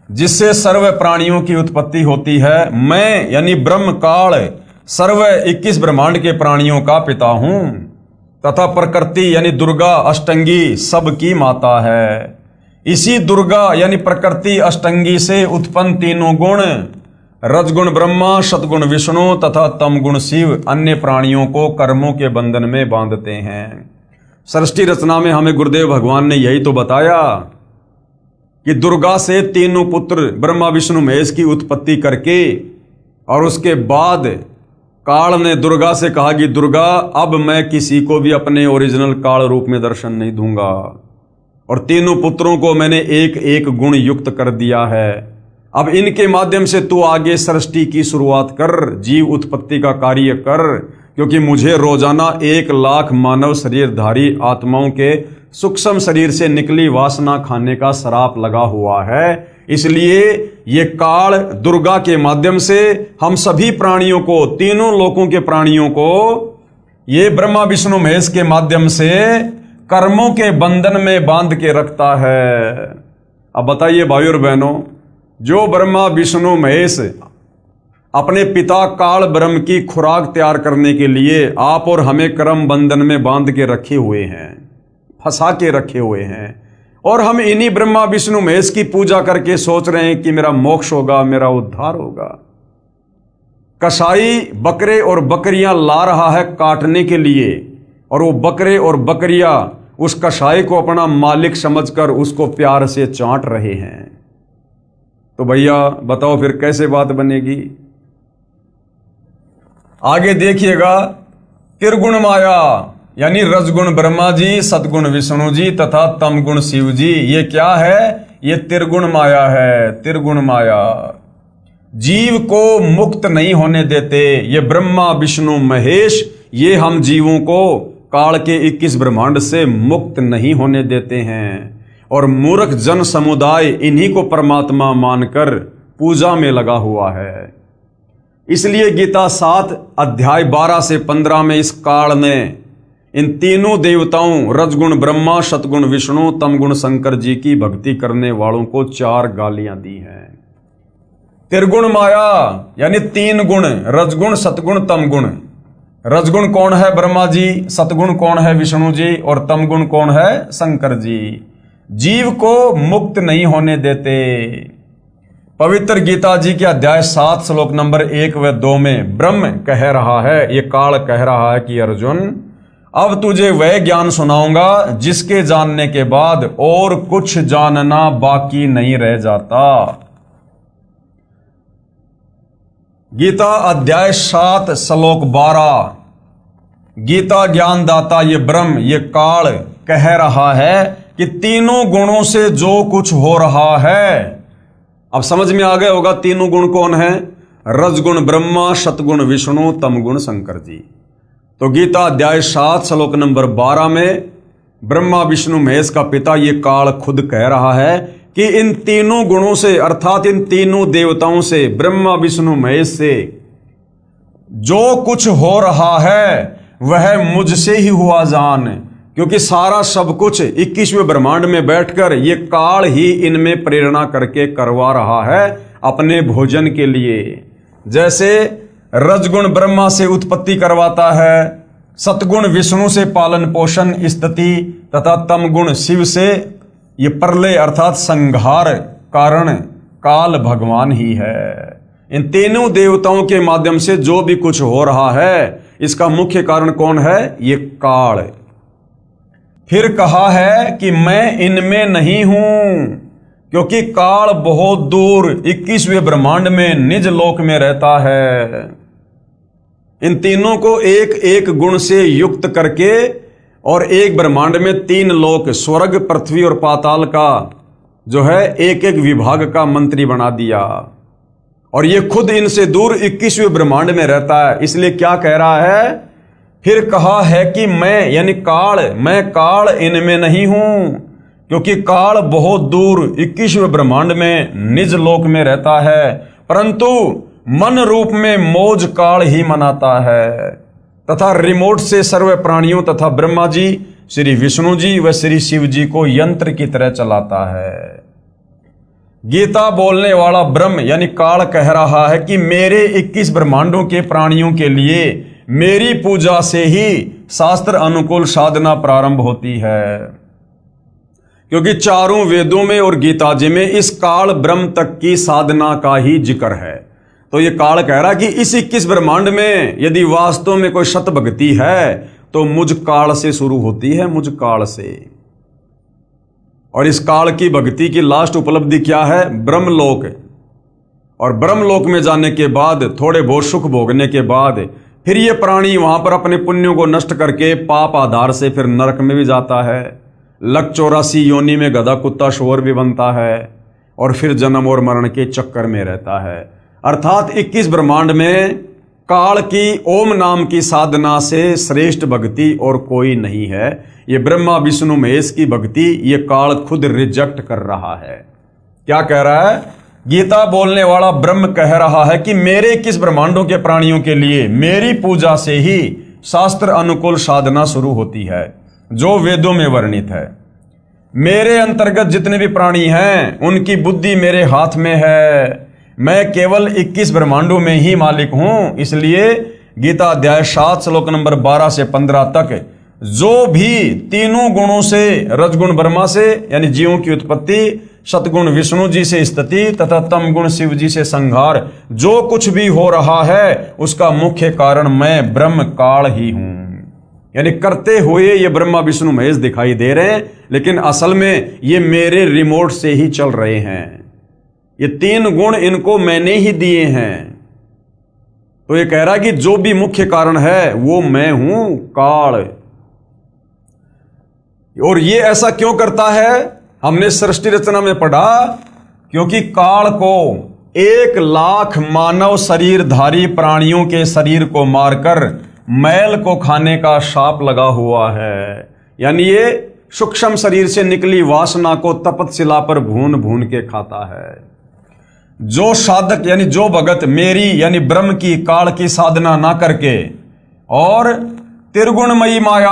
जिससे सर्व प्राणियों की उत्पत्ति होती है। मैं यानी ब्रह्म काल सर्व 21 ब्रह्मांड के प्राणियों का पिता हूं, तथा प्रकृति यानी दुर्गा अष्टंगी सबकी माता है। इसी दुर्गा यानी प्रकृति अष्टंगी से उत्पन्न तीनों गुण रजगुण ब्रह्मा, सतगुण विष्णु तथा तमगुण शिव अन्य प्राणियों को कर्मों के बंधन में बांधते हैं। सृष्टि रचना में हमें गुरुदेव भगवान ने यही तो बताया कि दुर्गा से तीनों पुत्र ब्रह्मा विष्णु महेश की उत्पत्ति करके और उसके बाद काल ने दुर्गा से कहा कि दुर्गा, अब मैं किसी को भी अपने ओरिजिनल काल रूप में दर्शन नहीं दूंगा, और तीनों पुत्रों को मैंने एक एक गुण युक्त कर दिया है। अब इनके माध्यम से तू आगे सृष्टि की शुरुआत कर, जीव उत्पत्ति का कार्य कर, क्योंकि मुझे रोजाना 1,00,000 मानव शरीरधारी आत्माओं के सूक्ष्म शरीर से निकली वासना खाने का श्राप लगा हुआ है। इसलिए ये काल दुर्गा के माध्यम से हम सभी प्राणियों को, तीनों लोकों के प्राणियों को, ये ब्रह्मा विष्णु महेश के माध्यम से कर्मों के बंधन में बांध के रखता है। अब बताइए भाइयों और बहनों, जो ब्रह्मा विष्णु महेश अपने पिता काल ब्रह्म की खुराक तैयार करने के लिए आप और हमें कर्म बंधन में बांध के रखे हुए हैं, फंसा के रखे हुए हैं, और हम इन्हीं ब्रह्मा विष्णु महेश की पूजा करके सोच रहे हैं कि मेरा मोक्ष होगा, मेरा उद्धार होगा। कसाई बकरे और बकरियां ला रहा है काटने के लिए, और वो बकरे और बकरियां उस कसाई को अपना मालिक समझकर उसको प्यार से चाट रहे हैं। तो भैया बताओ फिर कैसे बात बनेगी? आगे देखिएगा, त्रिगुण माया यानी रजगुण ब्रह्मा जी, सतगुण विष्णु जी तथा तमगुण शिव जी, ये क्या है? ये त्रिगुण माया है। त्रिगुण माया जीव को मुक्त नहीं होने देते। ये ब्रह्मा विष्णु महेश, ये हम जीवों को काल के 21 ब्रह्मांड से मुक्त नहीं होने देते हैं, और मूर्ख जन समुदाय इन्हीं को परमात्मा मानकर पूजा में लगा हुआ है। इसलिए गीता 7 अध्याय 12 से 15 में इस काल ने इन तीनों देवताओं रजगुण ब्रह्मा, सतगुण विष्णु, तमगुण शंकर जी की भक्ति करने वालों को 4 गालियां दी हैं। त्रिगुण माया यानी 3 गुण, रजगुण सतगुण तमगुण। रजगुण कौन है? ब्रह्मा जी। सतगुण कौन है? विष्णु जी। और तमगुण कौन है? शंकर जी। जीव को मुक्त नहीं होने देते। पवित्र गीता जी के अध्याय 7 श्लोक नंबर 1 व 2 में ब्रह्म कह रहा है, ये काल कह रहा है कि अर्जुन, अब तुझे वह ज्ञान सुनाऊंगा जिसके जानने के बाद और कुछ जानना बाकी नहीं रह जाता। गीता अध्याय 7 श्लोक 12। गीता ज्ञानदाता ये ब्रह्म, ये काल कह रहा है कि तीनों गुणों से जो कुछ हो रहा है, अब समझ में आ गया होगा तीनों गुण कौन है? रजगुण ब्रह्मा, सतगुण विष्णु, तमगुण शंकर जी। तो गीता अध्याय 7 श्लोक नंबर 12 में ब्रह्मा विष्णु महेश का पिता ये काल खुद कह रहा है कि इन तीनों गुणों से, अर्थात इन तीनों देवताओं से, ब्रह्मा विष्णु महेश से जो कुछ हो रहा है वह मुझसे ही हुआ जान, क्योंकि सारा सब कुछ 21वें ब्रह्मांड में बैठकर ये काल ही इनमें प्रेरणा करके करवा रहा है अपने भोजन के लिए। जैसे रजगुण ब्रह्मा से उत्पत्ति करवाता है, सतगुण विष्णु से पालन पोषण स्थिति तथा तमगुण शिव से ये प्रलय अर्थात संहार कारण काल भगवान ही है। इन तीनों देवताओं के माध्यम से जो भी कुछ हो रहा है इसका मुख्य कारण कौन है? ये काल। फिर कहा है कि मैं इनमें नहीं हूं, क्योंकि काल बहुत दूर 21वें ब्रह्मांड में निज लोक में रहता है। इन तीनों को एक एक गुण से युक्त करके और एक ब्रह्मांड में 3 लोक, स्वर्ग, पृथ्वी और पाताल का जो है एक एक विभाग का मंत्री बना दिया, और ये खुद इनसे दूर 21वें ब्रह्मांड में रहता है। इसलिए क्या कह रहा है? फिर कहा है कि मैं यानी काल, मैं काल इनमें नहीं हूं, क्योंकि काल बहुत दूर 21वें ब्रह्मांड में निज लोक में रहता है, परंतु मन रूप में मौज काल ही मनाता है तथा रिमोट से सर्व प्राणियों तथा ब्रह्मा जी, श्री विष्णु जी व श्री शिव जी को यंत्र की तरह चलाता है। गीता बोलने वाला ब्रह्म यानी काल कह रहा है कि मेरे 21 ब्रह्मांडों के प्राणियों के लिए मेरी पूजा से ही शास्त्र अनुकूल साधना प्रारंभ होती है, क्योंकि चारों वेदों में और गीता जी में इस काल ब्रह्म तक की साधना का ही जिक्र है। तो ये काल कह रहा कि इस 21 ब्रह्मांड में यदि वास्तव में कोई सत भक्ति है तो मुझ काल से शुरू होती है, मुझ काल से। और इस काल की भक्ति की लास्ट उपलब्धि क्या है? ब्रह्मलोक। और ब्रह्मलोक में जाने के बाद, थोड़े बहुत सुख भोगने के बाद, फिर ये प्राणी वहां पर अपने पुण्यों को नष्ट करके पाप आधार से फिर नरक में भी जाता है। लक 84 योनि में गधा कुत्ता शोर भी बनता है और फिर जन्म और मरण के चक्कर में रहता है। अर्थात 21 ब्रह्मांड में काल की ओम नाम की साधना से श्रेष्ठ भक्ति और कोई नहीं है। ये ब्रह्मा विष्णु महेश की भक्ति ये काल खुद रिजेक्ट कर रहा है। क्या कह रहा है? गीता बोलने वाला ब्रह्म कह रहा है कि मेरे 21 ब्रह्मांडों के प्राणियों के लिए मेरी पूजा से ही शास्त्र अनुकूल साधना शुरू होती है, जो वेदों में वर्णित है। मेरे अंतर्गत जितने भी प्राणी हैं उनकी बुद्धि मेरे हाथ में है। मैं केवल 21 ब्रह्मांडों में ही मालिक हूं। इसलिए गीता अध्याय 7 श्लोक नंबर 12 से 15 तक जो भी तीनों गुणों से, रजगुण ब्रह्मा से यानी जीवों की उत्पत्ति, सतगुण विष्णु जी से स्थिति तथा तम गुण शिव जी से संहार, जो कुछ भी हो रहा है उसका मुख्य कारण मैं ब्रह्म काल ही हूं। यानी करते हुए ये ब्रह्मा विष्णु महेश दिखाई दे रहे हैं, लेकिन असल में ये मेरे रिमोट से ही चल रहे हैं। ये 3 गुण इनको मैंने ही दिए हैं। तो ये कह रहा है कि जो भी मुख्य कारण है वो मैं हूं, काल। और ये ऐसा क्यों करता है? हमने सृष्टि रचना में पढ़ा, क्योंकि काल को 1 लाख मानव शरीरधारी प्राणियों के शरीर को मारकर मैल को खाने का शाप लगा हुआ है। यानी ये सूक्ष्म शरीर से निकली वासना को तपतशिला पर भून भून के खाता है। जो साधक यानी जो भगत मेरी यानी ब्रह्म की, काल की साधना ना करके और त्रिगुणमयी माया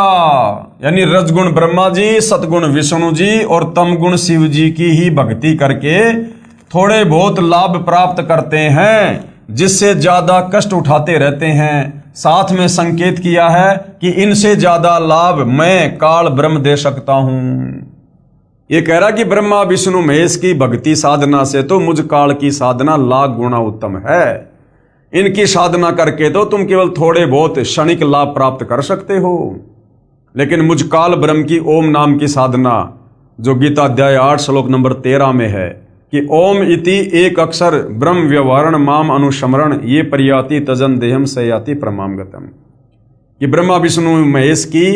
यानी रजगुण ब्रह्मा जी, सतगुण विष्णु जी और तमगुण शिव जी की ही भक्ति करके थोड़े बहुत लाभ प्राप्त करते हैं, जिससे ज्यादा कष्ट उठाते रहते हैं। साथ में संकेत किया है कि इनसे ज्यादा लाभ मैं काल ब्रह्म दे सकता हूं। ये कह रहा कि ब्रह्मा विष्णु महेश की भक्ति साधना से तो मुझ काल की साधना लाख गुना उत्तम है। इनकी साधना करके तो तुम केवल थोड़े बहुत क्षणिक लाभ प्राप्त कर सकते हो, लेकिन मुझ काल ब्रह्म की ओम नाम की साधना, जो गीता अध्याय 8 श्लोक नंबर 13 में है कि ओम इति एक अक्षर ब्रह्म व्यवहारण माम अनुस्मरण ये परियाति तजन देहम सयाति प्रमाम गतम। कि ब्रह्मा विष्णु महेश की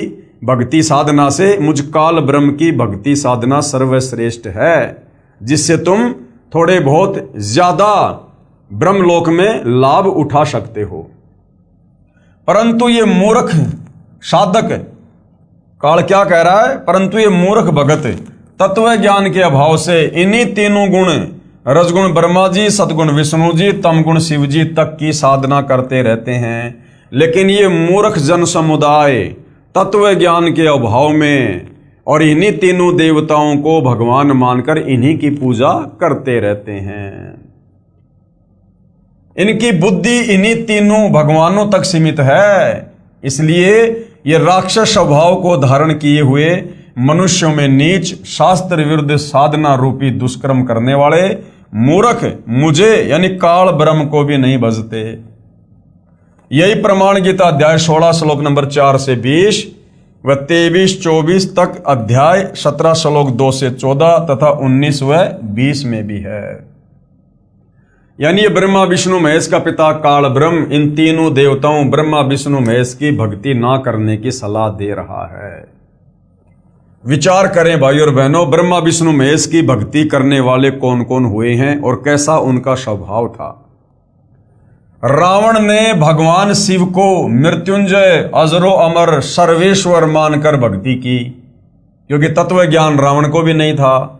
भक्ति साधना से मुझ काल ब्रह्म की भक्ति साधना सर्वश्रेष्ठ है, जिससे तुम थोड़े बहुत ज्यादा ब्रह्मलोक में लाभ उठा सकते हो। परंतु ये मूर्ख साधक, काल क्या कह रहा है? परंतु ये मूर्ख भगत तत्व ज्ञान के अभाव से इन्हीं तीनों गुण, रजगुण ब्रह्मा जी, सतगुण विष्णु जी, तमगुण शिव जी तक की साधना करते रहते हैं। लेकिन ये मूर्ख जन समुदाय तत्व ज्ञान के अभाव में और इन्हीं तीनों देवताओं को भगवान मानकर इन्हीं की पूजा करते रहते हैं। इनकी बुद्धि इन्हीं तीनों भगवानों तक सीमित है। इसलिए ये राक्षस स्वभाव को धारण किए हुए मनुष्यों में नीच, शास्त्र विरुद्ध साधना रूपी दुष्कर्म करने वाले मूर्ख मुझे यानी काल ब्रह्म को भी नहीं भजते। यही प्रमाण गीता अध्याय 16 श्लोक नंबर 4 से 20 व 23-24 तक, अध्याय 17 श्लोक 2 से 14 तथा 19 व 20 में भी है। यानी ये ब्रह्मा विष्णु महेश का पिता काल ब्रह्म इन तीनों देवताओं ब्रह्मा विष्णु महेश की भक्ति ना करने की सलाह दे रहा है। विचार करें भाई और बहनों, ब्रह्मा विष्णु महेश की भक्ति करने वाले कौन कौन हुए हैं और कैसा उनका स्वभाव था। रावण ने भगवान शिव को मृत्युंजय, अजरो अमर, सर्वेश्वर मानकर भक्ति की, क्योंकि तत्व ज्ञान रावण को भी नहीं था।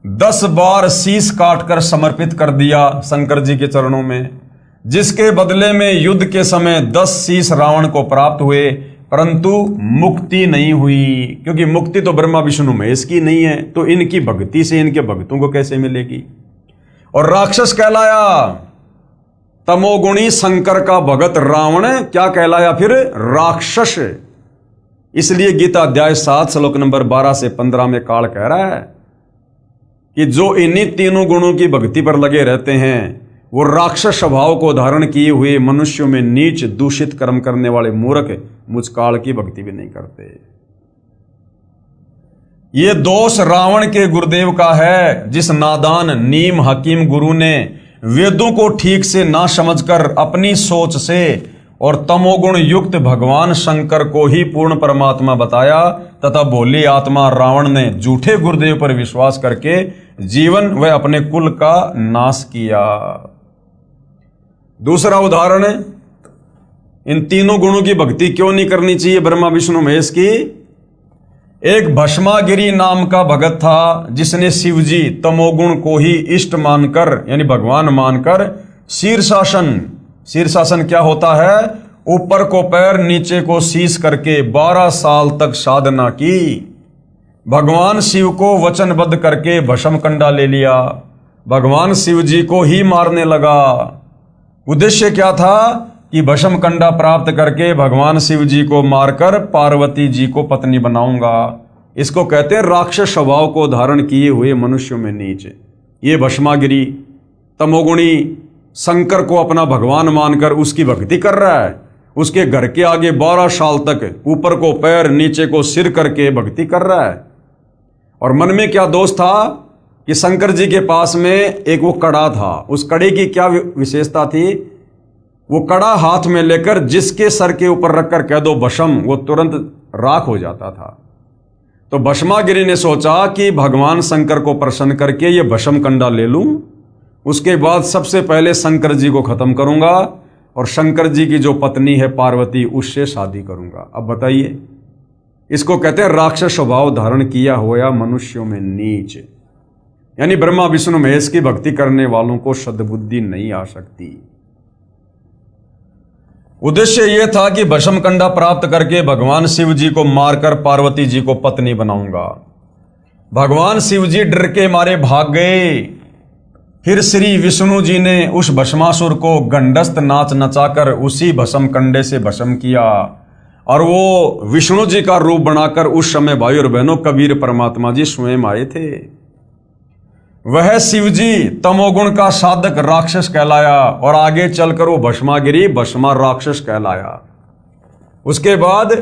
10 बार शीश काटकर समर्पित कर दिया शंकर जी के चरणों में, जिसके बदले में युद्ध के समय 10 शीश रावण को प्राप्त हुए, परंतु मुक्ति नहीं हुई, क्योंकि मुक्ति तो ब्रह्मा विष्णु महेश की नहीं है, तो इनकी भक्ति से इनके भक्तों को कैसे मिलेगी। और राक्षस कहलाया, तमोगुणी शंकर का भगत रावण क्या कहलाया फिर? राक्षस। इसलिए गीता अध्याय 7 श्लोक नंबर 12 से 15 में काल कह रहा है कि जो इन्हीं तीनों गुणों की भक्ति पर लगे रहते हैं वो राक्षस स्वभाव को धारण किए हुए मनुष्यों में नीच दूषित कर्म करने वाले मूर्ख मुझ काल की भक्ति भी नहीं करते। ये दोष रावण के गुरुदेव का है, जिस नादान नीम हकीम गुरु ने वेदों को ठीक से ना समझकर अपनी सोच से और तमोगुण युक्त भगवान शंकर को ही पूर्ण परमात्मा बताया तथा भोली आत्मा रावण ने झूठे गुरुदेव पर विश्वास करके जीवन व अपने कुल का नाश किया। दूसरा उदाहरण, इन तीनों गुणों की भक्ति क्यों नहीं करनी चाहिए ब्रह्मा विष्णु महेश की। एक भस्मागिरी नाम का भगत था, जिसने शिवजी तमोगुण को ही इष्ट मानकर यानी भगवान मानकर शीर्षासन क्या होता है, ऊपर को पैर नीचे को शीश करके 12 साल तक साधना की। भगवान शिव को वचनबद्ध करके भस्म कंडा ले लिया, भगवान शिव जी को ही मारने लगा। उद्देश्य क्या था कि भस्म कंडा प्राप्त करके भगवान शिव जी को मारकर पार्वती जी को पत्नी बनाऊंगा। इसको कहते हैं राक्षस स्वभाव को धारण किए हुए मनुष्यों में नीच। ये भस्मागिरी तमोगुणी शंकर को अपना भगवान मानकर उसकी भक्ति कर रहा है, उसके घर के आगे 12 साल तक ऊपर को पैर नीचे को सिर करके भक्ति कर रहा है। और मन में क्या दोष था कि शंकर जी के पास में एक वो कड़ा था, उस कड़े की क्या विशेषता थी, वो कड़ा हाथ में लेकर जिसके सर के ऊपर रखकर कह दो भस्म, वो तुरंत राख हो जाता था। तो भस्मागिरी ने सोचा कि भगवान शंकर को प्रसन्न करके ये भस्म कंडा ले लूं, उसके बाद सबसे पहले शंकर जी को खत्म करूंगा और शंकर जी की जो पत्नी है पार्वती उससे शादी करूंगा। अब बताइए, इसको कहते हैं राक्षस स्वभाव धारण किया हुआ मनुष्यों में नीच। यानी ब्रह्मा विष्णु महेश की भक्ति करने वालों को सद्बुद्धि नहीं आ सकती। उद्देश्य यह था कि भस्म कंडा प्राप्त करके भगवान शिव जी को मारकर पार्वती जी को पत्नी बनाऊंगा। भगवान शिव जी डर के मारे भाग गए। फिर श्री विष्णु जी ने उस भस्मासुर को गंडस्त नाच नचाकर उसी भस्म कंडे से भस्म किया और वो विष्णु जी का रूप बनाकर उस समय भाई और बहनों कबीर परमात्मा जी स्वयं आए थे। वह शिवजी तमोगुण का साधक राक्षस कहलाया और आगे चलकर वो भस्मागिरी भस्मा राक्षस कहलाया। उसके बाद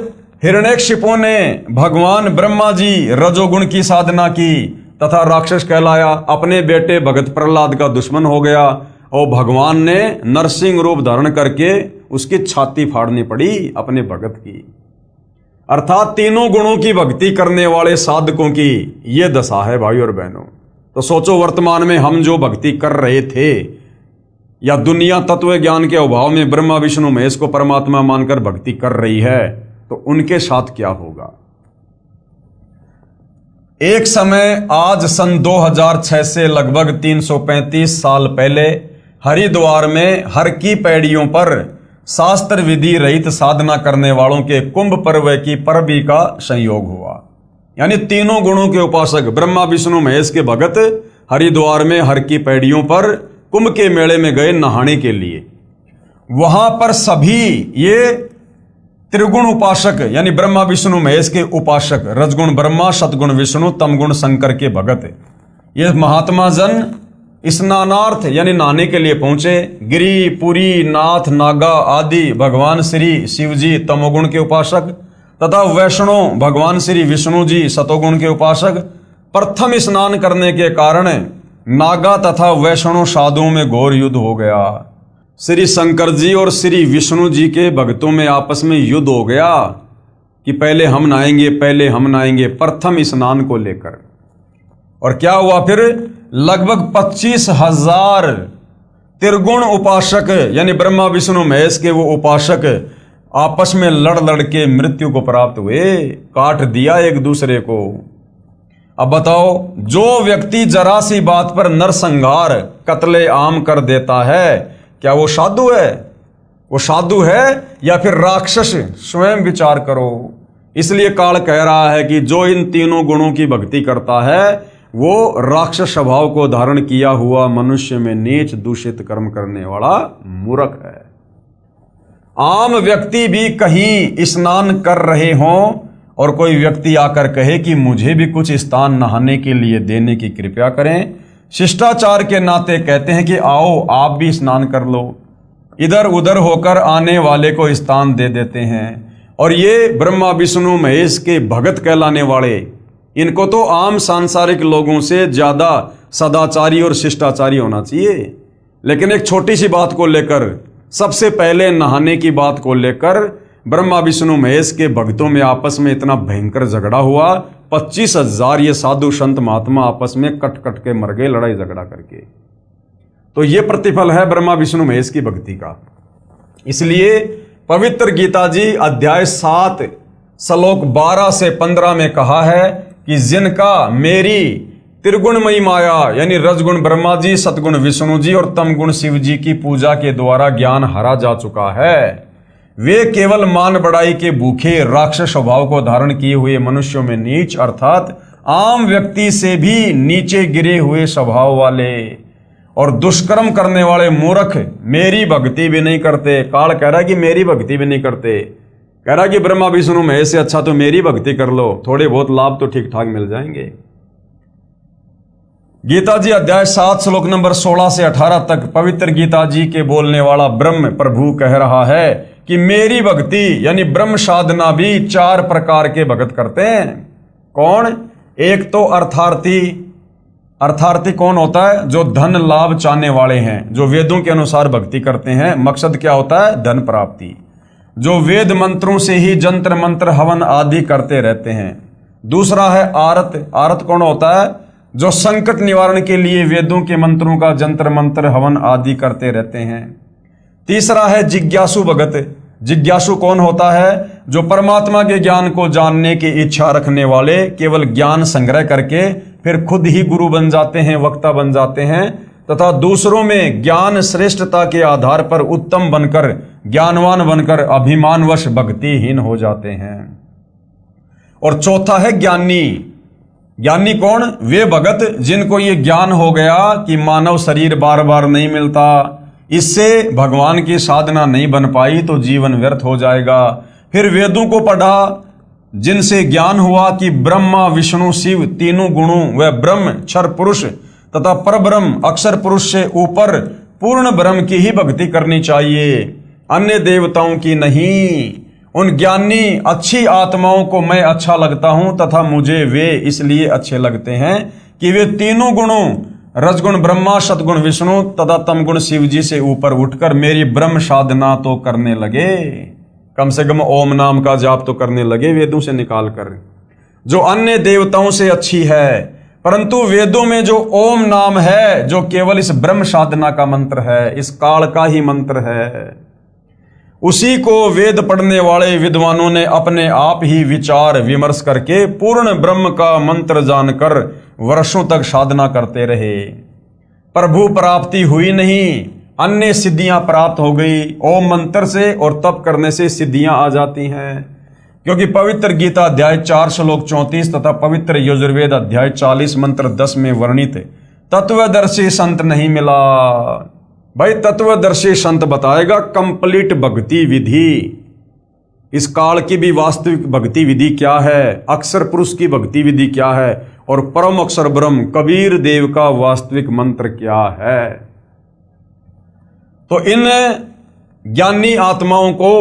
हिरण्यकशिपु ने भगवान ब्रह्मा जी रजोगुण की साधना की तथा राक्षस कहलाया, अपने बेटे भगत प्रहलाद का दुश्मन हो गया और भगवान ने नरसिंह रूप धारण करके उसकी छाती फाड़नी पड़ी अपने भगत की। अर्थात तीनों गुणों की भक्ति करने वाले साधकों की ये दशा है भाई और बहनों। तो सोचो, वर्तमान में हम जो भक्ति कर रहे थे या दुनिया तत्व ज्ञान के अभाव में ब्रह्मा विष्णु महेश को परमात्मा मानकर भक्ति कर रही है, तो उनके साथ क्या होगा। एक समय आज सन 2006 से लगभग 335 साल पहले हरिद्वार में हर की पैड़ियों पर शास्त्र विधि रहित साधना करने वालों के कुंभ पर्व की परबी का संयोग हुआ। यानी तीनों गुणों के उपासक ब्रह्मा विष्णु महेश के भगत हरिद्वार में हर की पैड़ियों पर कुंभ के मेले में गए नहाने के लिए। वहां पर सभी ये त्रिगुण उपासक यानी ब्रह्मा विष्णु महेश के उपासक, रजगुण ब्रह्मा सतगुण विष्णु तमगुण शंकर के भगत, ये महात्मा जन स्नानार्थ यानी नहाने के लिए पहुंचे। गिरी पुरी नाथ नागा आदि भगवान श्री शिव जी तमोगुण के उपासक तथा वैष्णव भगवान श्री विष्णु जी सतोगुण के उपासक प्रथम स्नान करने के कारण नागा तथा वैष्णव साधुओं में घोर युद्ध हो गया। श्री शंकर जी और श्री विष्णु जी के भक्तों में आपस में युद्ध हो गया कि पहले हम नहाएंगे प्रथम स्नान को लेकर। और क्या हुआ फिर, लगभग 25,000 त्रिगुण उपासक यानी ब्रह्मा विष्णु महेश के वो उपासक आपस में लड़ के मृत्यु को प्राप्त हुए, काट दिया एक दूसरे को। अब बताओ, जो व्यक्ति जरा सी बात पर नरसंहार कत्ले आम कर देता है, क्या वो साधु है? वो साधु है या फिर राक्षस? स्वयं विचार करो। इसलिए काल कह रहा है कि जो इन तीनों गुणों की भक्ति करता है वो राक्षस स्वभाव को धारण किया हुआ मनुष्य में नीच दूषित कर्म करने वाला मूर्ख है। आम व्यक्ति भी कहीं स्नान कर रहे हों और कोई व्यक्ति आकर कहे कि मुझे भी कुछ स्थान नहाने के लिए देने की कृपया करें, शिष्टाचार के नाते कहते हैं कि आओ आप भी स्नान कर लो। इधर उधर होकर आने वाले को स्थान दे देते हैं। और ये ब्रह्मा विष्णु महेश के भगत कहलाने वाले, इनको तो आम सांसारिक लोगों से ज़्यादा सदाचारी और शिष्टाचारी होना चाहिए। लेकिन एक छोटी सी बात को लेकर, सबसे पहले नहाने की बात को लेकर ब्रह्मा विष्णु महेश के भक्तों में आपस में इतना भयंकर झगड़ा हुआ, 25,000 ये साधु संत महात्मा आपस में कट कट के मर गए लड़ाई झगड़ा करके। तो ये प्रतिफल है ब्रह्मा विष्णु महेश की भक्ति का। इसलिए पवित्र गीता जी अध्याय 7 श्लोक 12 से 15 में कहा है कि जिनका मेरी त्रिगुणमयी माया यानी रजगुण ब्रह्मा जी, सतगुण विष्णु जी और तमगुण शिव जी की पूजा के द्वारा ज्ञान हरा जा चुका है, वे केवल मान बढ़ाई के भूखे राक्षस स्वभाव को धारण किए हुए मनुष्यों में नीच अर्थात आम व्यक्ति से भी नीचे गिरे हुए स्वभाव वाले और दुष्कर्म करने वाले मूर्ख मेरी भक्ति भी नहीं करते। काल कह रहा है कि मेरी भक्ति भी नहीं करते, कह रहा है कि ब्रह्मा विष्णु महेश से अच्छा तो मेरी भक्ति कर लो, थोड़े बहुत लाभ तो ठीक ठाक मिल जाएंगे। गीता जी अध्याय 7 श्लोक नंबर 16 से 18 तक पवित्र गीता जी के बोलने वाला ब्रह्म प्रभु कह रहा है कि मेरी भक्ति यानी ब्रह्म साधना भी 4 प्रकार के भगत करते हैं। कौन? एक तो अर्थार्थी। अर्थार्थी कौन होता है? जो धन लाभ चाहने वाले हैं, जो वेदों के अनुसार भक्ति करते हैं। मकसद क्या होता है? धन प्राप्ति। जो वेद मंत्रों से ही जंत्र मंत्र हवन आदि करते रहते हैं। दूसरा है आरत। आरत कौन होता है? जो संकट निवारण के लिए वेदों के मंत्रों का जंत्र मंत्र हवन आदि करते रहते हैं। तीसरा है जिज्ञासु भगत। जिज्ञासु कौन होता है? जो परमात्मा के ज्ञान को जानने की इच्छा रखने वाले, केवल ज्ञान संग्रह करके फिर खुद ही गुरु बन जाते हैं, वक्ता बन जाते हैं तथा दूसरों में ज्ञान श्रेष्ठता के आधार पर उत्तम बनकर, ज्ञानवान बनकर अभिमानवश भक्तिहीन हो जाते हैं। और चौथा है ज्ञानी। ज्ञानी कौन? वे भगत जिनको ये ज्ञान हो गया कि मानव शरीर बार बार नहीं मिलता, इससे भगवान की साधना नहीं बन पाई तो जीवन व्यर्थ हो जाएगा। फिर वेदों को पढ़ा, जिनसे ज्ञान हुआ कि ब्रह्मा विष्णु शिव तीनों गुणों व ब्रह्म क्षर पुरुष तथा परब्रह्म अक्षर पुरुष से ऊपर पूर्ण ब्रह्म की ही भक्ति करनी चाहिए, अन्य देवताओं की नहीं। उन ज्ञानी अच्छी आत्माओं को मैं अच्छा लगता हूं तथा मुझे वे इसलिए अच्छे लगते हैं कि वे तीनों गुणों रजगुण ब्रह्मा, सतगुण विष्णु तथा तमगुण शिव जी से ऊपर उठकर मेरी ब्रह्म साधना तो करने लगे, कम से कम ओम नाम का जाप तो करने लगे वेदों से निकाल कर, जो अन्य देवताओं से अच्छी है। परंतु वेदों में जो ओम नाम है, जो केवल इस ब्रह्म साधना का मंत्र है, इस काल का ही मंत्र है, उसी को वेद पढ़ने वाले विद्वानों ने अपने आप ही विचार विमर्श करके पूर्ण ब्रह्म का मंत्र जानकर वर्षों तक साधना करते रहे। प्रभु प्राप्ति हुई नहीं, अन्य सिद्धियां प्राप्त हो गई। ओम मंत्र से और तप करने से सिद्धियां आ जाती हैं, क्योंकि पवित्र गीता अध्याय 4 श्लोक 34 तथा पवित्र यजुर्वेद अध्याय 40 मंत्र 10 में वर्णित तत्वदर्शी संत नहीं मिला। भाई तत्वदर्शी संत बताएगा कंप्लीट भक्ति विधि, इस काल की भी वास्तविक भक्ति विधि क्या है, अक्षर पुरुष की भक्ति विधि क्या है और परम अक्षर ब्रह्म कबीर देव का वास्तविक मंत्र क्या है। तो इन ज्ञानी आत्माओं को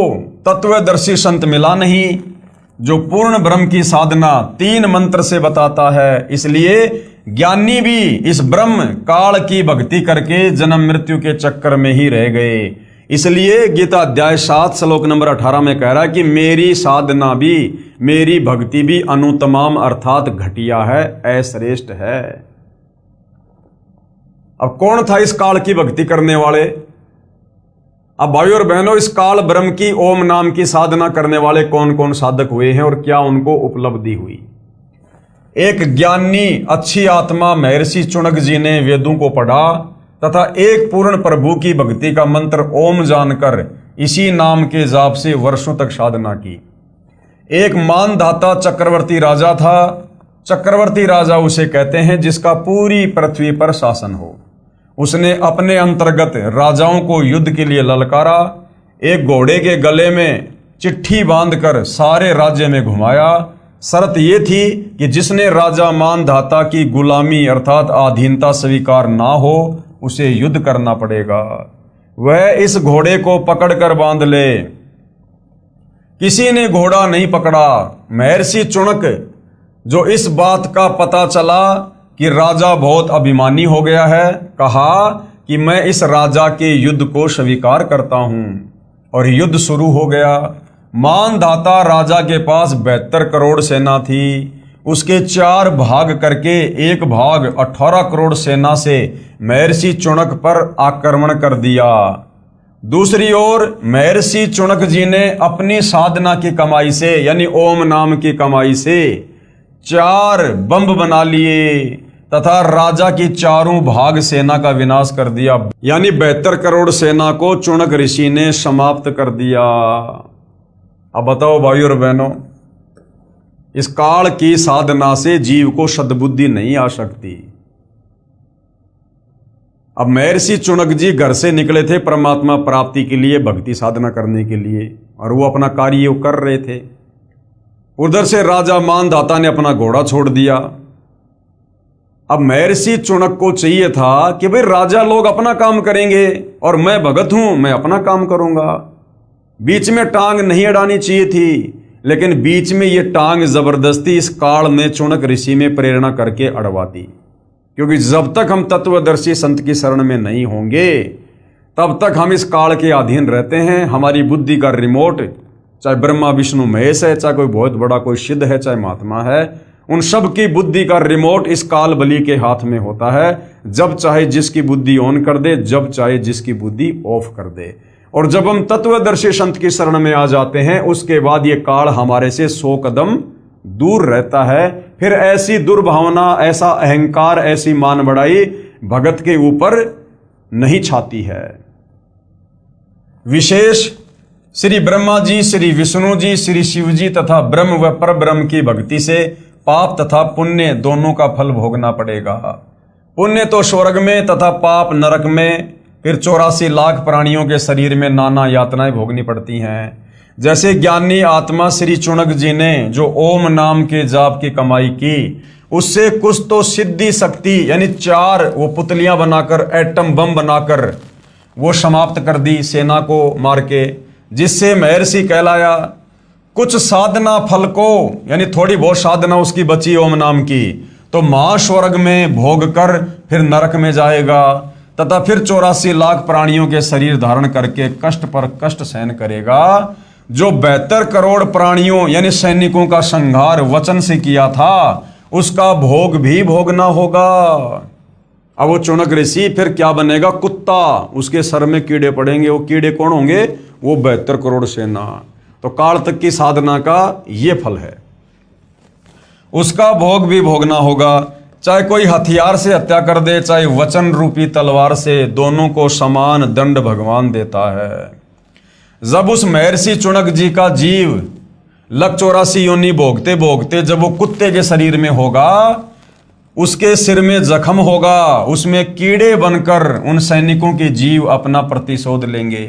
तत्वदर्शी संत मिला नहीं, जो पूर्ण ब्रह्म की साधना 3 मंत्र से बताता है। इसलिए ज्ञानी भी इस ब्रह्म काल की भक्ति करके जन्म मृत्यु के चक्कर में ही रह गए। इसलिए गीता अध्याय 7 श्लोक नंबर 18 में कह रहा है कि मेरी साधना भी, मेरी भक्ति भी अनुतमाम अर्थात घटिया है, अश्रेष्ठ है। अब कौन था इस काल की भक्ति करने वाले? अब भाई और बहनों, इस काल ब्रह्म की ओम नाम की साधना करने वाले कौन कौन साधक हुए हैं और क्या उनको उपलब्धि हुई? एक ज्ञानी अच्छी आत्मा महर्षि चुनक जी ने वेदों को पढ़ा तथा एक पूर्ण प्रभु की भक्ति का मंत्र ओम जानकर इसी नाम के जाप से वर्षों तक साधना की। एक मानधाता चक्रवर्ती राजा था। चक्रवर्ती राजा उसे कहते हैं जिसका पूरी पृथ्वी पर शासन हो। उसने अपने अंतर्गत राजाओं को युद्ध के लिए ललकारा, एक घोड़े के गले में चिट्ठी बांधकर सारे राज्य में घुमाया, शर्त यह थी कि जिसने राजा मानधाता की गुलामी अर्थात अधीनता स्वीकार ना हो उसे युद्ध करना पड़ेगा। वह इस घोड़े को पकड़कर बांध ले। किसी ने घोड़ा नहीं पकड़ा। महर्षि चुनक जो इस बात का पता चला कि राजा बहुत अभिमानी हो गया है, कहा कि मैं इस राजा के युद्ध को स्वीकार करता हूं। और युद्ध शुरू हो गया। मानधाता राजा के पास 72 करोड़ सेना थी। उसके 4 भाग करके एक भाग 18 करोड़ सेना से महर्षि चुनक पर आक्रमण कर दिया। दूसरी ओर महर्षि चुनक जी ने अपनी साधना की कमाई से यानी ओम नाम की कमाई से 4 बम बना लिए तथा राजा की चारों भाग सेना का विनाश कर दिया। यानी 72 करोड़ सेना को चुनक ऋषि ने समाप्त कर दिया। अब बताओ भाइयों और बहनों, इस काल की साधना से जीव को सद्बुद्धि नहीं आ सकती। अब महर्षि चुनक जी घर से निकले थे परमात्मा प्राप्ति के लिए, भक्ति साधना करने के लिए, और वो अपना कार्य कर रहे थे। उधर से राजा मानधाता ने अपना घोड़ा छोड़ दिया। अब महर्षि चुनक को चाहिए था कि भाई राजा लोग अपना काम करेंगे और मैं भगत हूं, मैं अपना काम करूंगा। बीच में टांग नहीं अड़ानी चाहिए थी, लेकिन बीच में ये टांग जबरदस्ती इस काल ने चुनक ऋषि में प्रेरणा करके अड़वा दी। क्योंकि जब तक हम तत्वदर्शी संत की शरण में नहीं होंगे तब तक हम इस काल के अधीन रहते हैं। हमारी बुद्धि का रिमोट, चाहे ब्रह्मा विष्णु महेश है, चाहे कोई बहुत बड़ा कोई सिद्ध है, चाहे महात्मा है, उन सब की बुद्धि का रिमोट इस काल बलि के हाथ में होता है। जब चाहे जिसकी बुद्धि ऑन कर दे, जब चाहे जिसकी बुद्धि ऑफ कर दे। और जब हम तत्वदर्शी संत की शरण में आ जाते हैं उसके बाद ये काल हमारे से 100 कदम दूर रहता है। फिर ऐसी दुर्भावना, ऐसा अहंकार, ऐसी मान बढ़ाई भगत के ऊपर नहीं छाती है। विशेष श्री ब्रह्मा जी, श्री विष्णु जी, श्री शिव जी तथा ब्रह्म व परब्रह्म की भक्ति से पाप तथा पुण्य दोनों का फल भोगना पड़ेगा। पुण्य तो स्वर्ग में तथा पाप नरक में। फिर 84 लाख प्राणियों के शरीर में नाना यातनाएं भोगनी पड़ती हैं। जैसे ज्ञानी आत्मा श्री चुनक जी ने जो ओम नाम के जाप की कमाई की, उससे कुछ तो सिद्धि शक्ति यानी 4 वो पुतलियां बनाकर, एटम बम बनाकर वो समाप्त कर दी सेना को मार के, जिससे महर्षि कहलाया। कुछ साधना फल को यानी थोड़ी बहुत साधना उसकी बची ओम नाम की, तो महास्वर्ग में भोग कर फिर नरक में जाएगा तथा फिर 84 लाख प्राणियों के शरीर धारण करके कष्ट पर कष्ट सहन करेगा। जो 72 करोड़ प्राणियों यानी सैनिकों का संहार वचन से किया था उसका भोग भी भोगना होगा। अब वो चुनक ऋषि फिर क्या बनेगा? कुत्ता। उसके सर में कीड़े पड़ेंगे। वो कीड़े कौन होंगे? वो 72 करोड़ सेना। तो काल तक की साधना का ये फल है, उसका भोग भी भोगना होगा। चाहे कोई हथियार से हत्या कर दे, चाहे वचन रूपी तलवार से, दोनों को समान दंड भगवान देता है। जब उस महर्षि चुनक जी का जीव 184 योनि भोगते भोगते जब वो कुत्ते के शरीर में होगा, उसके सिर में जख्म होगा, उसमें कीड़े बनकर उन सैनिकों के जीव अपना प्रतिशोध लेंगे।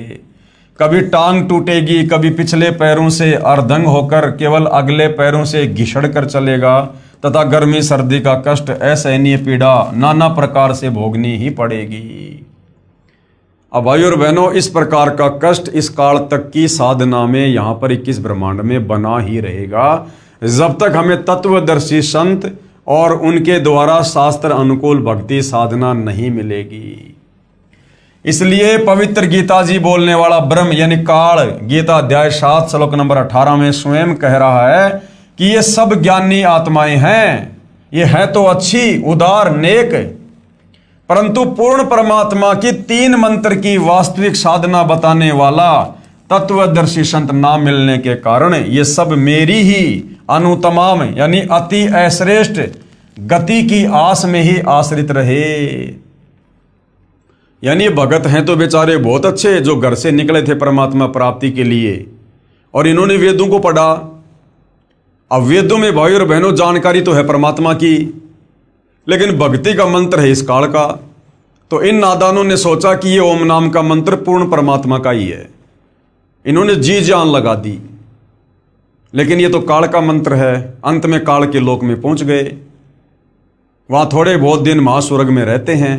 कभी टांग टूटेगी, कभी पिछले पैरों से अर्धंग होकर केवल अगले पैरों से घिसड़ कर चलेगा तथा गर्मी सर्दी का कष्ट, असहनीय पीड़ा नाना प्रकार से भोगनी ही पड़ेगी। अब भाइयों और बहनों, इस प्रकार का कष्ट इस काल तक की साधना में यहाँ पर 21 ब्रह्मांड में बना ही रहेगा, जब तक हमें तत्वदर्शी संत और उनके द्वारा शास्त्र अनुकूल भक्ति साधना नहीं मिलेगी। इसलिए पवित्र गीता जी बोलने वाला ब्रह्म यानी काल, गीता अध्याय 7 श्लोक नंबर 18 में स्वयं कह रहा है कि ये सब ज्ञानी आत्माएं हैं, ये है तो अच्छी, उदार, नेक, परंतु पूर्ण परमात्मा की 3 मंत्र की वास्तविक साधना बताने वाला तत्वदर्शी संत ना मिलने के कारण ये सब मेरी ही अनुतमाम यानी अति अश्रेष्ठ गति की आस में ही आश्रित रहे। यानी भगत हैं तो बेचारे बहुत अच्छे, जो घर से निकले थे परमात्मा प्राप्ति के लिए और इन्होंने वेदों को पढ़ा। अब वेदों में भाई और बहनों जानकारी तो है परमात्मा की, लेकिन भक्ति का मंत्र है इस काल का। तो इन नादानों ने सोचा कि ये ओम नाम का मंत्र पूर्ण परमात्मा का ही है। इन्होंने जी जान लगा दी लेकिन ये तो काल का मंत्र है। अंत में काल के लोक में पहुंच गए, वहां थोड़े बहुत दिन महास्वर्ग में रहते हैं,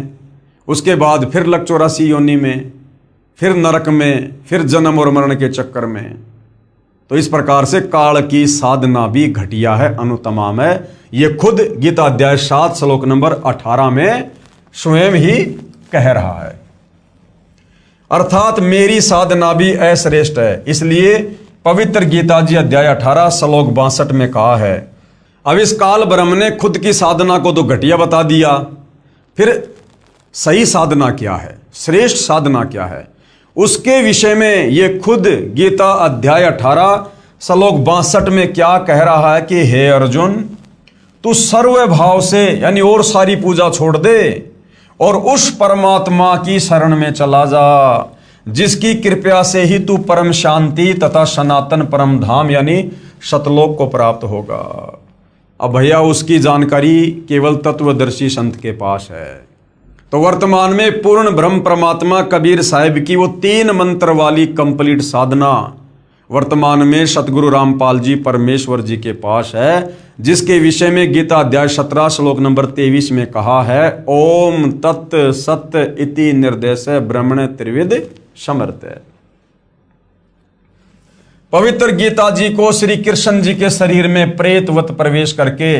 उसके बाद फिर लक 84 योनि में, फिर नरक में, फिर जन्म और मरण के चक्कर में। तो इस प्रकार से काल की साधना भी घटिया है, अनुतमाम है। ये खुद गीता अध्याय 7 श्लोक नंबर 18 में स्वयं ही कह रहा है। अर्थात मेरी साधना भी अश्रेष्ठ है। इसलिए पवित्र गीता जी अध्याय 18 श्लोक 62 में कहा है। अब इस काल ब्रह्म ने खुद की साधना को तो घटिया बता दिया, फिर सही साधना क्या है, श्रेष्ठ साधना क्या है, उसके विषय में ये खुद गीता अध्याय 18 श्लोक 62 में क्या कह रहा है कि हे अर्जुन, तू सर्व भाव से यानी और सारी पूजा छोड़ दे और उस परमात्मा की शरण में चला जा जिसकी कृपया से ही तू परम शांति तथा सनातन परम धाम यानी सतलोक को प्राप्त होगा। अब भैया उसकी जानकारी केवल तत्वदर्शी संत के पास है। तो वर्तमान में पूर्ण ब्रह्म परमात्मा कबीर साहिब की वो 3 मंत्र वाली कंप्लीट साधना वर्तमान में सतगुरु रामपाल जी परमेश्वर जी के पास है, जिसके विषय में गीता अध्याय 17 श्लोक नंबर 23 में कहा है, ओम तत् सत इति निर्देश ब्रह्मण त्रिविध समर्थ। पवित्र गीता जी को श्री कृष्ण जी के शरीर में प्रेतवत प्रवेश करके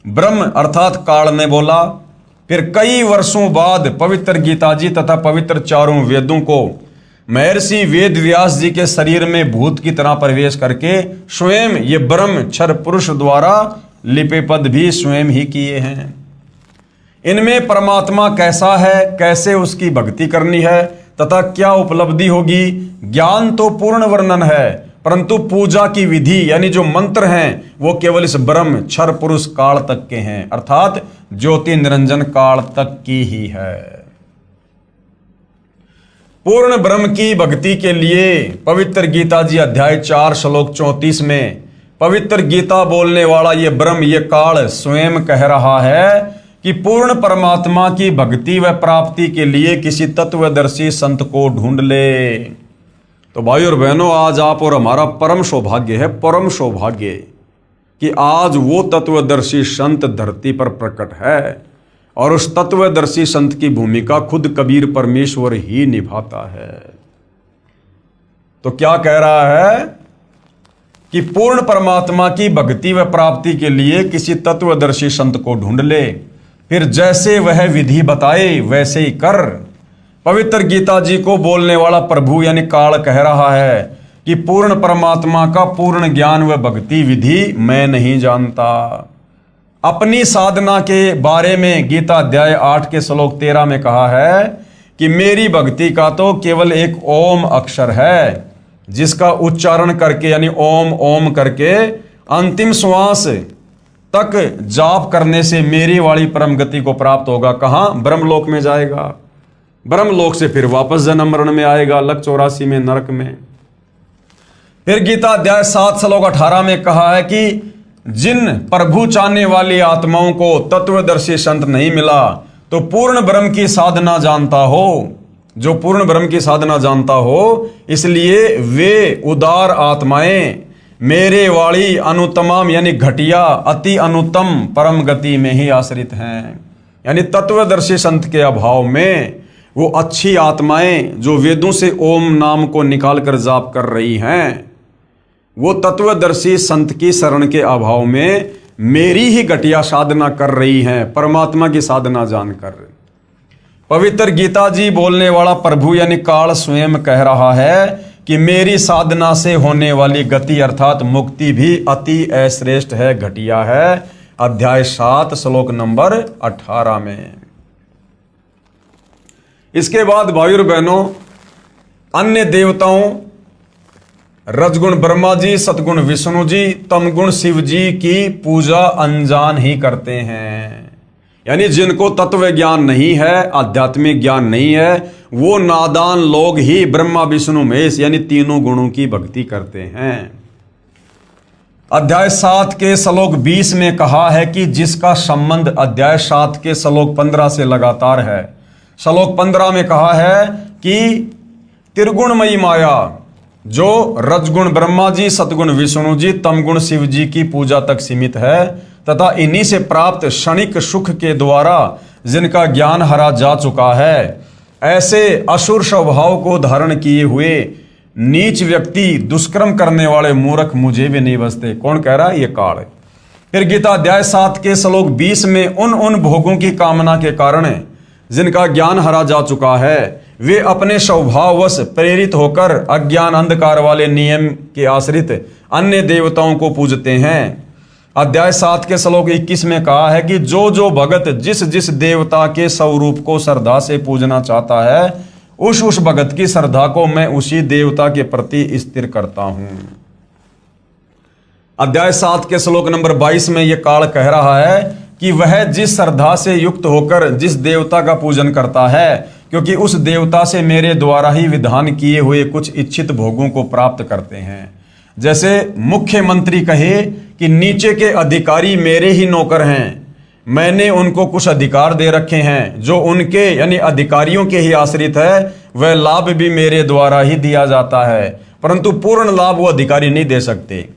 ब्रह्म अर्थात काल ने बोला। फिर कई वर्षों बाद पवित्र गीता जी तथा पवित्र चारों वेदों को महर्षि वेद व्यास जी के शरीर में भूत की तरह प्रवेश करके स्वयं ये ब्रह्म क्षर पुरुष द्वारा लिपि पद भी स्वयं ही किए हैं। इनमें परमात्मा कैसा है, कैसे उसकी भक्ति करनी है तथा क्या उपलब्धि होगी, ज्ञान तो पूर्ण वर्णन है, परंतु पूजा की विधि यानी जो मंत्र हैं वो केवल इस ब्रह्म क्षर पुरुष काल तक के हैं, अर्थात ज्योति निरंजन काल तक की ही है। पूर्ण ब्रह्म की भक्ति के लिए पवित्र गीता जी अध्याय 4 श्लोक 34 में पवित्र गीता बोलने वाला ये ब्रह्म ये काल स्वयं कह रहा है कि पूर्ण परमात्मा की भक्ति व प्राप्ति के लिए किसी तत्वदर्शी संत को ढूंढ ले। तो भाई और बहनों, आज आप और हमारा परम सौभाग्य है, परम सौभाग्य कि आज वो तत्वदर्शी संत धरती पर प्रकट है और उस तत्वदर्शी संत की भूमिका खुद कबीर परमेश्वर ही निभाता है। तो क्या कह रहा है कि पूर्ण परमात्मा की भक्ति व प्राप्ति के लिए किसी तत्वदर्शी संत को ढूंढ ले, फिर जैसे वह विधि बताए वैसे ही कर। पवित्र गीता जी को बोलने वाला प्रभु यानी काल कह रहा है कि पूर्ण परमात्मा का पूर्ण ज्ञान व भक्ति विधि मैं नहीं जानता। अपनी साधना के बारे में गीता अध्याय 8 के श्लोक 13 में कहा है कि मेरी भक्ति का तो केवल एक ओम अक्षर है, जिसका उच्चारण करके यानी ओम ओम करके अंतिम श्वास तक जाप करने से मेरी वाली परम गति को प्राप्त होगा। कहां? ब्रह्मलोक में जाएगा, ब्रह्मलोक से फिर वापस जन्म मरण में आएगा, लक 84 में नरक में। फिर गीता अध्याय 7 श्लोक 18 में कहा है कि जिन प्रभु चाहने वाली आत्माओं को तत्वदर्शी संत नहीं मिला तो पूर्ण ब्रह्म की साधना जानता हो, जो पूर्ण ब्रह्म की साधना जानता हो, इसलिए वे उदार आत्माएं मेरे वाली अनुतमाम यानी घटिया अति अनुत्तम परम गति में ही आश्रित हैं। यानी तत्वदर्शी संत के अभाव में वो अच्छी आत्माएं जो वेदों से ओम नाम को निकाल कर जाप कर रही हैं, वो तत्वदर्शी संत की शरण के अभाव में मेरी ही घटिया साधना कर रही हैं, परमात्मा की साधना जानकर। पवित्र गीता जी बोलने वाला प्रभु यानी काल स्वयं कह रहा है कि मेरी साधना से होने वाली गति अर्थात मुक्ति भी अति अश्रेष्ठ है, घटिया है। अध्याय 7 श्लोक नंबर 18 में। इसके बाद भाई और बहनों, अन्य देवताओं रजगुण ब्रह्मा जी, सतगुण विष्णु जी, तमगुण शिव जी की पूजा अनजान ही करते हैं। यानी जिनको तत्व ज्ञान नहीं है, आध्यात्मिक ज्ञान नहीं है, वो नादान लोग ही ब्रह्मा विष्णु महेश यानी तीनों गुणों की भक्ति करते हैं। अध्याय 7 के श्लोक 20 में कहा है कि जिसका संबंध अध्याय 7 के श्लोक 15 से लगातार है। श्लोक 15 में कहा है कि त्रिगुणमयी माया जो रजगुण ब्रह्मा जी, सतगुण विष्णु जी, तमगुण शिव जी की पूजा तक सीमित है तथा इन्हीं से प्राप्त क्षणिक सुख के द्वारा जिनका ज्ञान हरा जा चुका है, ऐसे असुर स्वभाव को धारण किए हुए नीच व्यक्ति, दुष्कर्म करने वाले मूर्ख मुझे भी नहीं बसते। कौन कह रहा है? ये काल। फिर गीता अध्याय 7 के श्लोक 20 में उन भोगों की कामना के कारण जिनका ज्ञान हरा जा चुका है, वे अपने स्वभाववश प्रेरित होकर अज्ञान अंधकार वाले नियम के आश्रित अन्य देवताओं को पूजते हैं। अध्याय 7 के श्लोक 21 में कहा है कि जो जो भगत जिस जिस देवता के स्वरूप को श्रद्धा से पूजना चाहता है, उस भगत की श्रद्धा को मैं उसी देवता के प्रति स्थिर करता हूं। अध्याय 7 के श्लोक नंबर 22 में यह काल कह रहा है कि वह जिस श्रद्धा से युक्त होकर जिस देवता का पूजन करता है, क्योंकि उस देवता से मेरे द्वारा ही विधान किए हुए कुछ इच्छित भोगों को प्राप्त करते हैं। जैसे मुख्यमंत्री कहे कि नीचे के अधिकारी मेरे ही नौकर हैं, मैंने उनको कुछ अधिकार दे रखे हैं जो उनके यानी अधिकारियों के ही आश्रित है, वह लाभ भी मेरे द्वारा ही दिया जाता है, परंतु पूर्ण लाभ वो अधिकारी नहीं दे सकते।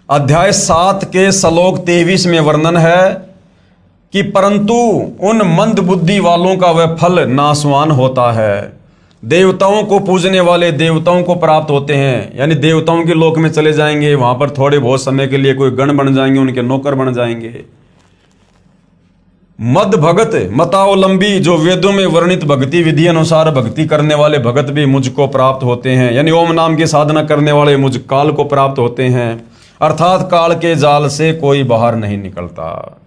अध्याय 7 के श्लोक 23 में वर्णन है कि परंतु उन मंद बुद्धि वालों का वह फल नाशवान होता है। देवताओं को पूजने वाले देवताओं को प्राप्त होते हैं, यानी देवताओं के लोक में चले जाएंगे, वहां पर थोड़े बहुत समय के लिए कोई गण बन जाएंगे, उनके नौकर बन जाएंगे। मद भगत मतावलंबी, जो वेदों में वर्णित भक्ति विधि अनुसार भक्ति करने वाले भगत भी मुझको प्राप्त होते हैं, यानी ओम नाम की साधना करने वाले मुझ काल को प्राप्त होते हैं, अर्थात काल के जाल से कोई बाहर नहीं निकलता।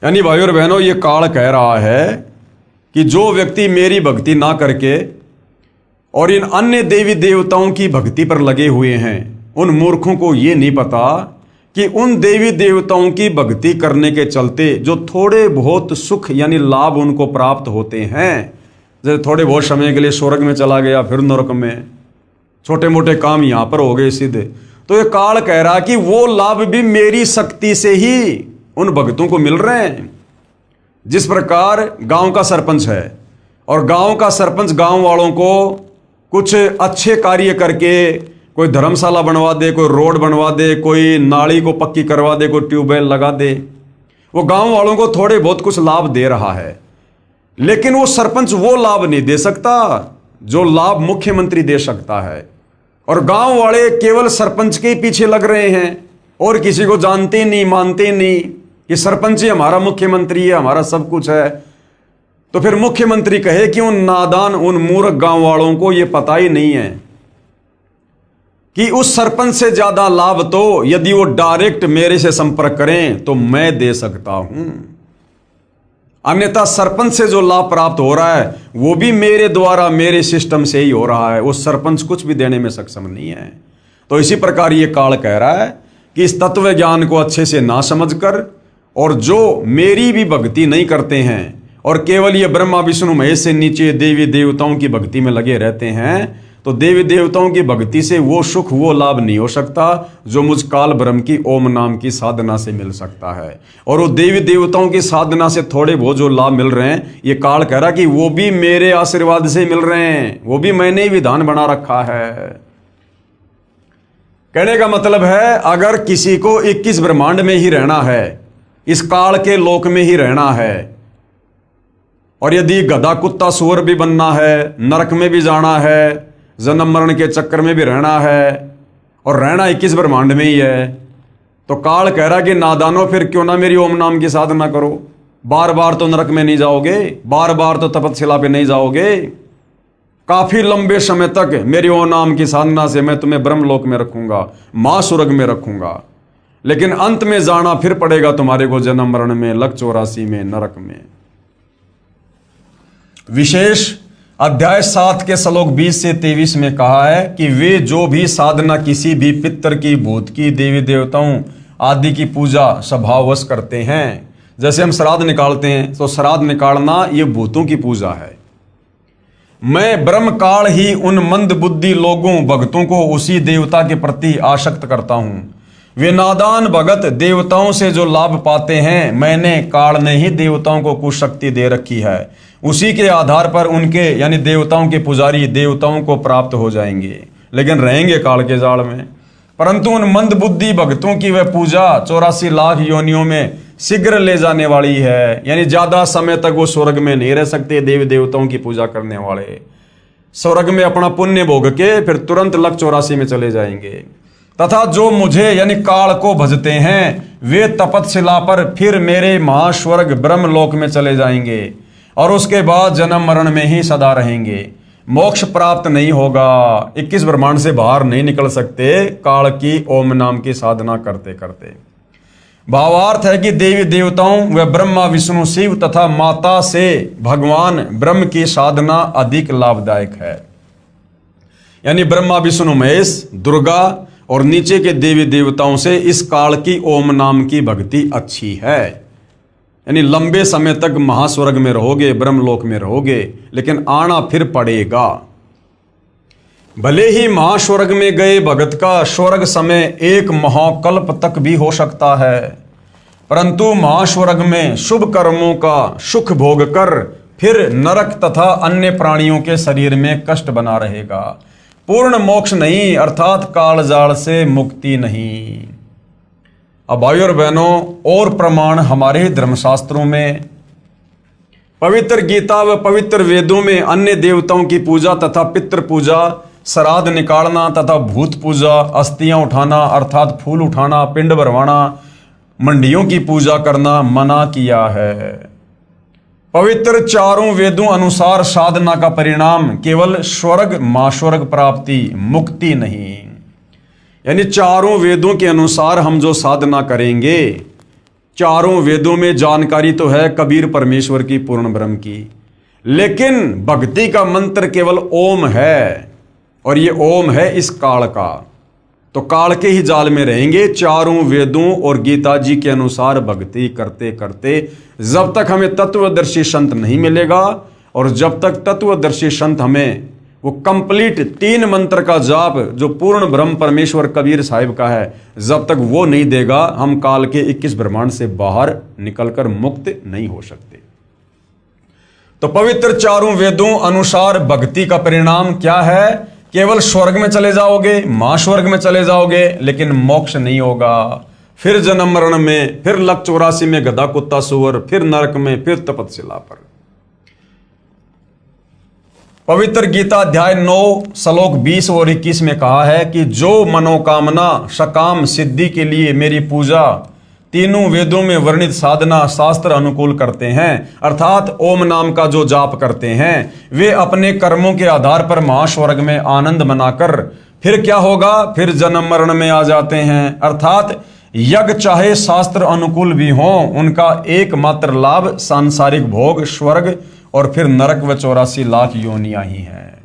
यानी भाइयों और बहनों, ये काल कह रहा है कि जो व्यक्ति मेरी भक्ति ना करके और इन अन्य देवी देवताओं की भक्ति पर लगे हुए हैं, उन मूर्खों को ये नहीं पता कि उन देवी देवताओं की भक्ति करने के चलते जो थोड़े बहुत सुख यानी लाभ उनको प्राप्त होते हैं, जैसे थोड़े बहुत समय के लिए स्वर्ग में चला गया, फिर नरक में, छोटे मोटे काम यहां पर हो गए सिद्ध, तो ये काल कह रहा कि वो लाभ भी मेरी शक्ति से ही उन भक्तों को मिल रहे हैं। जिस प्रकार गांव का सरपंच है और गांव का सरपंच गांव वालों को कुछ अच्छे कार्य करके कोई धर्मशाला बनवा दे, कोई रोड बनवा दे, कोई नाली को पक्की करवा दे, कोई ट्यूबवेल लगा दे, वो गांव वालों को थोड़े बहुत कुछ लाभ दे रहा है, लेकिन वो सरपंच वो लाभ नहीं दे सकता जो लाभ मुख्यमंत्री दे सकता है। और गांव वाले केवल सरपंच के पीछे लग रहे हैं और किसी को जानते नहीं, मानते नहीं कि सरपंच ही हमारा मुख्यमंत्री है, हमारा सब कुछ है। तो फिर मुख्यमंत्री कहे कि उन नादान, उन मूर्ख गांव वालों को यह पता ही नहीं है कि उस सरपंच से ज्यादा लाभ तो यदि वो डायरेक्ट मेरे से संपर्क करें तो मैं दे सकता हूं, अन्यथा सरपंच से जो लाभ प्राप्त हो रहा है वो भी मेरे द्वारा, मेरे सिस्टम से ही हो रहा है, वो सरपंच कुछ भी देने में सक्षम नहीं है। तो इसी प्रकार ये काल कह रहा है कि इस तत्व ज्ञान को अच्छे से ना समझकर और जो मेरी भी भक्ति नहीं करते हैं और केवल ये ब्रह्मा विष्णु महेश से नीचे देवी देवताओं की भक्ति में लगे रहते हैं, तो देवी देवताओं की भक्ति से वो सुख, वो लाभ नहीं हो सकता जो मुझ काल ब्रह्म की ओम नाम की साधना से मिल सकता है। और वो देवी देवताओं की साधना से थोड़े बहुत जो लाभ मिल रहे हैं, ये काल कह रहा कि वो भी मेरे आशीर्वाद से मिल रहे हैं, वो भी मैंने ही विधान बना रखा है। कहने का मतलब है अगर किसी को 21 ब्रह्मांड में ही रहना है, इस काल के लोक में ही रहना है, और यदि गधा कुत्ता सुअर भी बनना है, नरक में भी जाना है, जन्म मरण के चक्कर में भी रहना है और रहना 21 ब्रह्मांड में ही है, तो काल कह रहा कि नादानो फिर क्यों ना मेरी ओम नाम की साधना करो। बार बार तो नरक में नहीं जाओगे, बार बार तो तपस्या पे नहीं जाओगे, काफी लंबे समय तक मेरी ओम नाम की साधना से मैं तुम्हें ब्रह्मलोक में रखूंगा, मां स्वर्ग में रखूंगा, लेकिन अंत में जाना फिर पड़ेगा तुम्हारे को जन्म मरण में, लक 84 में, नरक में। विशेष अध्याय 7 के श्लोक 20 से 23 में कहा है कि वे जो भी साधना किसी भी पितर की, भूत की, देवी देवताओं आदि की पूजा स्वभाववश करते हैं, जैसे हम श्राद्ध निकालते हैं तो श्राद्ध निकालना ये भूतों की पूजा है। मैं ब्रह्म काल ही उन मंद बुद्धि लोगों भक्तों को उसी देवता के प्रति आसक्त करता हूं। वे नादान भगत देवताओं से जो लाभ पाते हैं, मैंने काल ने ही देवताओं को कुछ शक्ति दे रखी है, उसी के आधार पर उनके यानी देवताओं के पुजारी देवताओं को प्राप्त हो जाएंगे। लेकिन रहेंगे काल के जाल में। परंतु उन मंदबुद्धि भक्तों की वह पूजा 84 लाख योनियों में शीघ्र ले जाने वाली है। यानी ज्यादा समय तक वो स्वर्ग में नहीं रह सकते। देवी देवताओं की पूजा करने वाले स्वर्ग में अपना पुण्य भोग के फिर तुरंत लक 84 में चले जाएंगे। तथा जो मुझे यानी काल को भजते हैं वे तपतशिला पर फिर मेरे महास्वर्ग ब्रह्मलोक में चले जाएंगे और उसके बाद जन्म मरण में ही सदा रहेंगे। मोक्ष प्राप्त नहीं होगा। 21 ब्रह्मांड से बाहर नहीं निकल सकते काल की ओम नाम की साधना करते करते। भावार्थ है कि देवी देवताओं व ब्रह्मा विष्णु शिव तथा माता से भगवान ब्रह्म की साधना अधिक लाभदायक है। यानी ब्रह्मा विष्णु महेश दुर्गा और नीचे के देवी देवताओं से इस काल की ओम नाम की भक्ति अच्छी है। यानी लंबे समय तक महास्वर्ग में रहोगे, ब्रह्मलोक में रहोगे, लेकिन आना फिर पड़ेगा। भले ही महास्वर्ग में गए भगत का स्वर्ग समय 1 महाकल्प तक भी हो सकता है, परंतु महास्वर्ग में शुभ कर्मों का सुख भोग कर फिर नरक तथा अन्य प्राणियों के शरीर में कष्ट बना रहेगा। पूर्ण मोक्ष नहीं, अर्थात कालजाल से मुक्ति नहीं। अब भाइयों और बहनों, और प्रमाण हमारे धर्मशास्त्रों में, पवित्र गीता व पवित्र वेदों में अन्य देवताओं की पूजा तथा पितृ पूजा, श्राद्ध निकालना तथा भूत पूजा, अस्थियां उठाना अर्थात फूल उठाना, पिंड भरवाना, मंडियों की पूजा करना मना किया है। पवित्र चारों वेदों अनुसार साधना का परिणाम केवल स्वर्ग महास्वर्ग प्राप्ति, मुक्ति नहीं। यानी चारों वेदों के अनुसार हम जो साधना करेंगे, चारों वेदों में जानकारी तो है कबीर परमेश्वर की, पूर्ण ब्रह्म की, लेकिन भक्ति का मंत्र केवल ओम है और ये ओम है इस काल का। तो काल के ही जाल में रहेंगे चारों वेदों और गीता जी के अनुसार भक्ति करते करते, जब तक हमें तत्वदर्शी संत नहीं मिलेगा और जब तक तत्वदर्शी संत हमें वो कंप्लीट 3 मंत्र का जाप जो पूर्ण ब्रह्म परमेश्वर कबीर साहिब का है, जब तक वो नहीं देगा, हम काल के 21 ब्रह्मांड से बाहर निकलकर मुक्त नहीं हो सकते। तो पवित्र चारों वेदों अनुसार भक्ति का परिणाम क्या है? केवल स्वर्ग में चले जाओगे, महास्वर्ग में चले जाओगे, लेकिन मोक्ष नहीं होगा। फिर जन्म मरण में, फिर लक 84 में गधा कुत्ता सुअर, फिर नरक में, फिर तपतशिला पर। पवित्र गीता अध्याय 9 श्लोक 20 और 21 में कहा है कि जो मनोकामना सकाम सिद्धि के लिए मेरी पूजा तीनों वेदों में वर्णित साधना शास्त्र अनुकूल करते हैं, अर्थात ओम नाम का जो जाप करते हैं, वे अपने कर्मों के आधार पर महास्वर्ग में आनंद मनाकर फिर क्या होगा? फिर जन्म मरण में आ जाते हैं। अर्थात यज्ञ चाहे शास्त्र अनुकूल भी हो, उनका एकमात्र लाभ सांसारिक भोग, स्वर्ग और फिर नरक व 84 लाख योनियां ही हैं।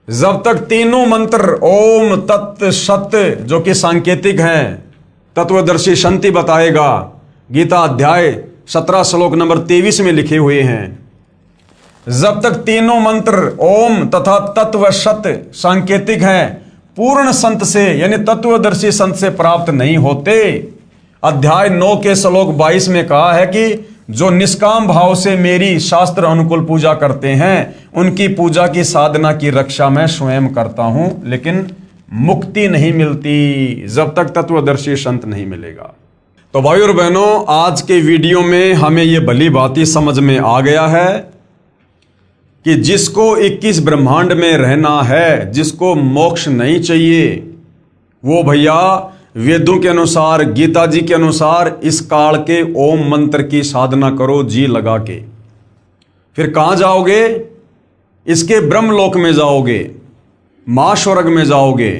जब तक तीनों मंत्र ओम तत् सत्य जो कि सांकेतिक हैं, तत्वदर्शी संति बताएगा, गीता अध्याय 17 श्लोक नंबर 23 में लिखे हुए हैं। जब तक तीनों मंत्र ओम तथा तत्व सत्य सांकेतिक हैं, पूर्ण संत से यानी तत्वदर्शी संत से प्राप्त नहीं होते। अध्याय 9 के श्लोक 22 में कहा है कि जो निष्काम भाव से मेरी शास्त्र अनुकूल पूजा करते हैं, उनकी पूजा की साधना की रक्षा मैं स्वयं करता हूं, लेकिन मुक्ति नहीं मिलती जब तक तत्वदर्शी संत नहीं मिलेगा। तो भाई और बहनों, आज के वीडियो में हमें यह भली भांति समझ में आ गया है कि जिसको 21 ब्रह्मांड में रहना है, जिसको मोक्ष नहीं चाहिए, वो भैया वेदों के अनुसार, गीता जी के अनुसार इस काल के ओम मंत्र की साधना करो जी लगा के। फिर कहां जाओगे? इसके ब्रह्मलोक में जाओगे, महास्वर्ग में जाओगे,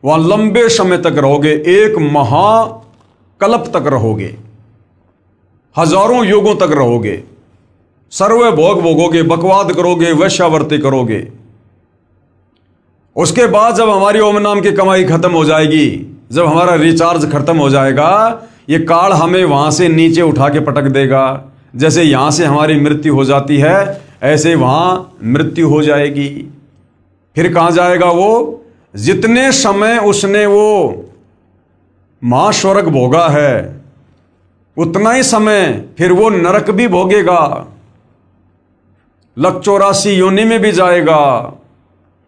वहां लंबे समय तक रहोगे, एक महाकल्प तक रहोगे, हजारों युगों तक रहोगे, सर्व भोग भोगोगे, बकवाद करोगे, वैश्यावर्ती करोगे। उसके बाद जब हमारी ओम नाम की कमाई खत्म हो जाएगी, जब हमारा रिचार्ज खत्म हो जाएगा, ये काल हमें वहां से नीचे उठा के पटक देगा। जैसे यहां से हमारी मृत्यु हो जाती है, ऐसे वहां मृत्यु हो जाएगी। फिर कहां जाएगा वो? जितने समय उसने वो महास्वर्ग भोगा है, उतना ही समय फिर वो नरक भी भोगेगा, लक 84 योनि में भी जाएगा,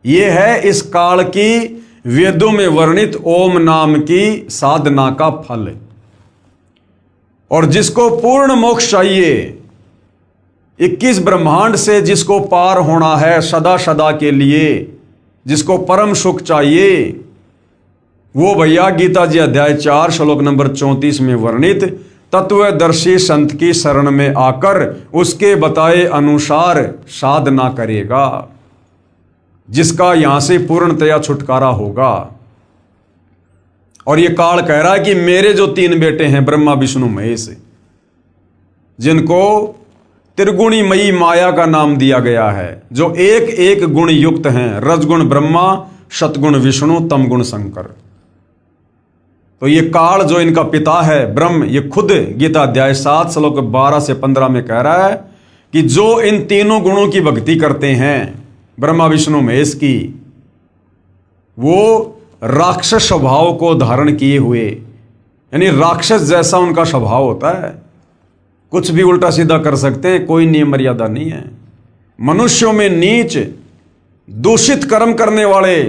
ये है इस काल की वेदों में वर्णित ओम नाम की साधना का फल। और जिसको पूर्ण मोक्ष चाहिए, 21 ब्रह्मांड से जिसको पार होना है सदा सदा के लिए, जिसको परम सुख चाहिए, वो भैया गीता जी अध्याय 4 श्लोक नंबर 34 में वर्णित तत्वदर्शी संत की शरण में आकर उसके बताए अनुसार साधना करेगा, जिसका यहां से पूर्णतया छुटकारा होगा। और ये काल कह रहा है कि मेरे जो 3 बेटे हैं ब्रह्मा विष्णु महेश, जिनको त्रिगुणी मयी माया का नाम दिया गया है, जो एक एक गुण युक्त हैं, रजगुण ब्रह्मा, सतगुण विष्णु, तमगुण शंकर। तो ये काल जो इनका पिता है ब्रह्म, ये खुद गीता अध्याय 7 श्लोक 12 से 15 में कह रहा है कि जो इन तीनों गुणों की भक्ति करते हैं ब्रह्मा विष्णु महेश की, वो राक्षस स्वभाव को धारण किए हुए, यानी राक्षस जैसा उनका स्वभाव होता है, कुछ भी उल्टा सीधा कर सकते हैं, कोई नियम मर्यादा नहीं है। मनुष्यों में नीच दूषित कर्म करने वाले,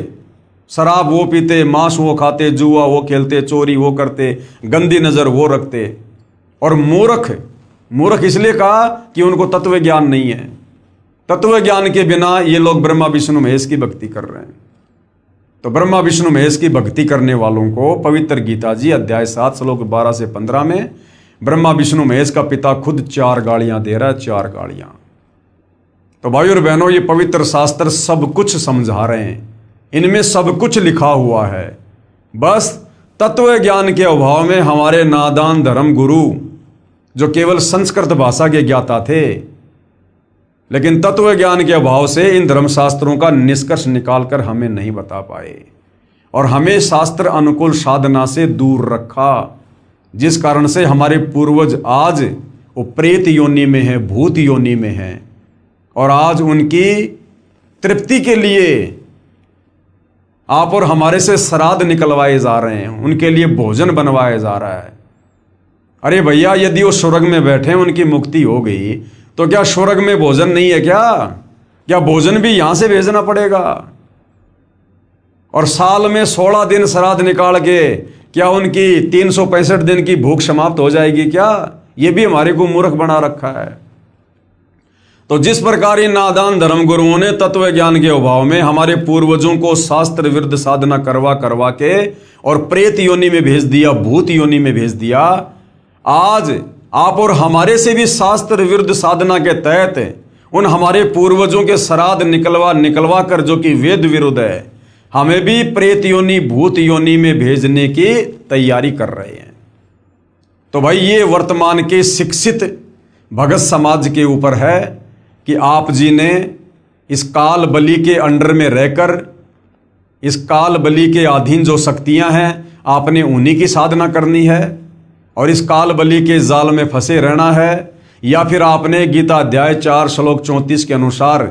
शराब वो पीते, मांस वो खाते, जुआ वो खेलते, चोरी वो करते, गंदी नजर वो रखते। और मूर्ख, मूर्ख इसलिए कहा कि उनको तत्व ज्ञान नहीं है। तत्व ज्ञान के बिना ये लोग ब्रह्मा विष्णु महेश की भक्ति कर रहे हैं। तो ब्रह्मा विष्णु महेश की भक्ति करने वालों को पवित्र गीता जी अध्याय 7 श्लोक 12 से 15 में ब्रह्मा विष्णु महेश का पिता खुद 4 गालियां दे रहा है, 4 गालियां। तो भाई और बहनों, ये पवित्र शास्त्र सब कुछ समझा रहे हैं, इनमें सब कुछ लिखा हुआ है। बस तत्व ज्ञान के अभाव में हमारे नादान धर्म गुरु, जो केवल संस्कृत भाषा के ज्ञाता थे, लेकिन तत्व ज्ञान के अभाव से इन धर्मशास्त्रों का निष्कर्ष निकालकर हमें नहीं बता पाए और हमें शास्त्र अनुकूल साधना से दूर रखा, जिस कारण से हमारे पूर्वज आज वो प्रेत योनि में हैं, भूत योनि में हैं, और आज उनकी तृप्ति के लिए आप और हमारे से श्राद्ध निकलवाए जा रहे हैं, उनके लिए भोजन बनवाया जा रहा है। अरे भैया, यदि वो स्वर्ग में बैठे, उनकी मुक्ति हो गई, तो क्या स्वर्ग में भोजन नहीं है क्या भोजन भी यहां से भेजना पड़ेगा? और साल में 16 दिन श्राद्ध निकाल के क्या उनकी 365 दिन की भूख समाप्त हो जाएगी क्या? ये भी हमारे को मूर्ख बना रखा है। तो जिस प्रकार इन नादान धर्म गुरुओं ने तत्व ज्ञान के अभाव में हमारे पूर्वजों को शास्त्र विरुद्ध साधना करवा के और प्रेत योनि में भेज दिया, भूत योनि में भेज दिया, आज आप और हमारे से भी शास्त्र विरुद्ध साधना के तहत उन हमारे पूर्वजों के श्राद्ध निकलवा कर, जो कि वेद विरुद्ध है, हमें भी प्रेत योनि, भूत योनि में भेजने की तैयारी कर रहे हैं। तो भाई, ये वर्तमान के शिक्षित भगत समाज के ऊपर है कि आप जी ने इस काल बलि के अंडर में रहकर, इस काल बलि के अधीन जो शक्तियां हैं, आपने उन्हीं की साधना करनी है और इस काल बलि के जाल में फंसे रहना है, या फिर आपने गीता अध्याय 4 श्लोक 34 के अनुसार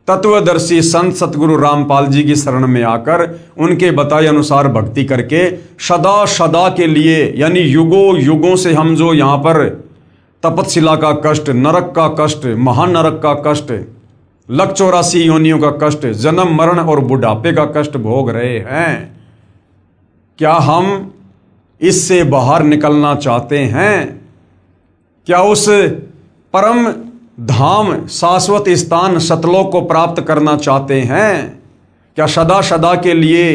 तत्वदर्शी संत सतगुरु रामपाल जी की शरण में आकर उनके बताए अनुसार भक्ति करके सदा सदा के लिए, यानी युगों युगों से हम जो यहाँ पर तपतशिला का कष्ट, नरक का कष्ट, महानरक का कष्ट, लख 84 योनियों का कष्ट, जन्म मरण और बुढ़ापे का कष्ट भोग रहे हैं, क्या हम इससे बाहर निकलना चाहते हैं? क्या उस परम धाम, शाश्वत स्थान, सतलोक को प्राप्त करना चाहते हैं? क्या सदा सदा के लिए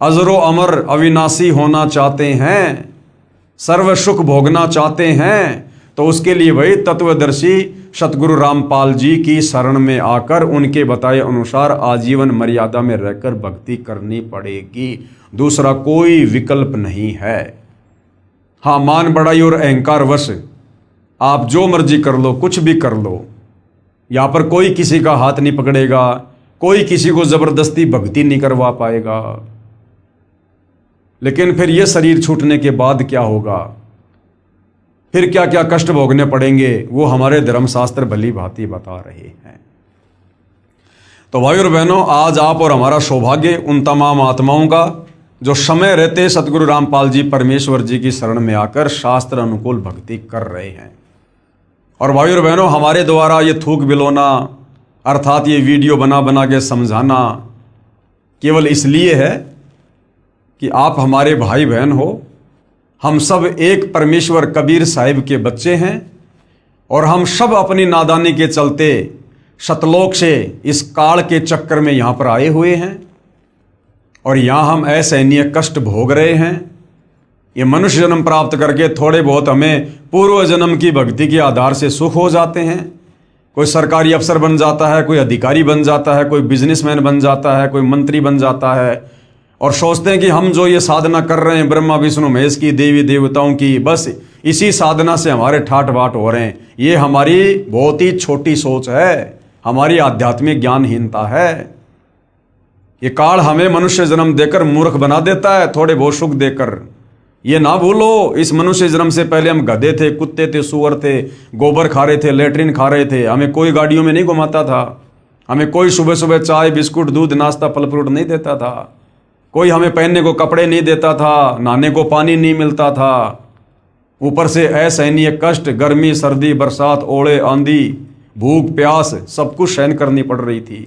अजरो अमर अविनाशी होना चाहते हैं? सर्व सुख भोगना चाहते हैं? तो उसके लिए भाई तत्वदर्शी सतगुरु रामपाल जी की शरण में आकर उनके बताए अनुसार आजीवन मर्यादा में रहकर भक्ति करनी पड़ेगी, दूसरा कोई विकल्प नहीं है। हाँ, मान बढ़ाई और अहंकार वश आप जो मर्जी कर लो, कुछ भी कर लो, यहाँ पर कोई किसी का हाथ नहीं पकड़ेगा, कोई किसी को जबरदस्ती भक्ति नहीं करवा पाएगा। लेकिन फिर ये शरीर छूटने के बाद क्या होगा, फिर क्या क्या कष्ट भोगने पड़ेंगे, वो हमारे धर्मशास्त्र भली भांति बता रहे हैं। तो भाई और बहनों, आज आप और हमारा सौभाग्य उन तमाम आत्माओं का जो समय रहते सतगुरु रामपाल जी परमेश्वर जी की शरण में आकर शास्त्र अनुकूल भक्ति कर रहे हैं। और भाई और बहनों, हमारे द्वारा ये थूक बिलोना, अर्थात ये वीडियो बना बना के समझाना केवल इसलिए है कि आप हमारे भाई बहन हो। हम सब एक परमेश्वर कबीर साहिब के बच्चे हैं और हम सब अपनी नादानी के चलते सतलोक से इस काल के चक्कर में यहाँ पर आए हुए हैं और यहाँ हम असहनीय कष्ट भोग रहे हैं। ये मनुष्य जन्म प्राप्त करके थोड़े बहुत हमें पूर्व जन्म की भक्ति के आधार से सुख हो जाते हैं। कोई सरकारी अफसर बन जाता है, कोई अधिकारी बन जाता है, कोई बिजनेसमैन बन जाता है, कोई मंत्री बन जाता है और सोचते हैं कि हम जो ये साधना कर रहे हैं ब्रह्मा विष्णु महेश की, देवी देवताओं की, बस इसी साधना से हमारे ठाट बाट हो रहे हैं। ये हमारी बहुत ही छोटी सोच है, हमारी आध्यात्मिक ज्ञानहीनता है। ये काल हमें मनुष्य जन्म देकर मूर्ख बना देता है, थोड़े बहुत सुख देकर। ये ना भूलो, इस मनुष्य जन्म से पहले हम गधे थे, कुत्ते थे, सुअर थे, गोबर खा रहे थे, लेट्रिन खा रहे थे। हमें कोई गाड़ियों में नहीं घुमाता था, हमें कोई सुबह सुबह चाय बिस्कुट दूध नाश्ता फल फ्रूट नहीं देता था, कोई हमें पहनने को कपड़े नहीं देता था, नहाने को पानी नहीं मिलता था। ऊपर से असहनीय कष्ट, गर्मी सर्दी बरसात ओले आंधी भूख प्यास सब कुछ सहन करनी पड़ रही थी।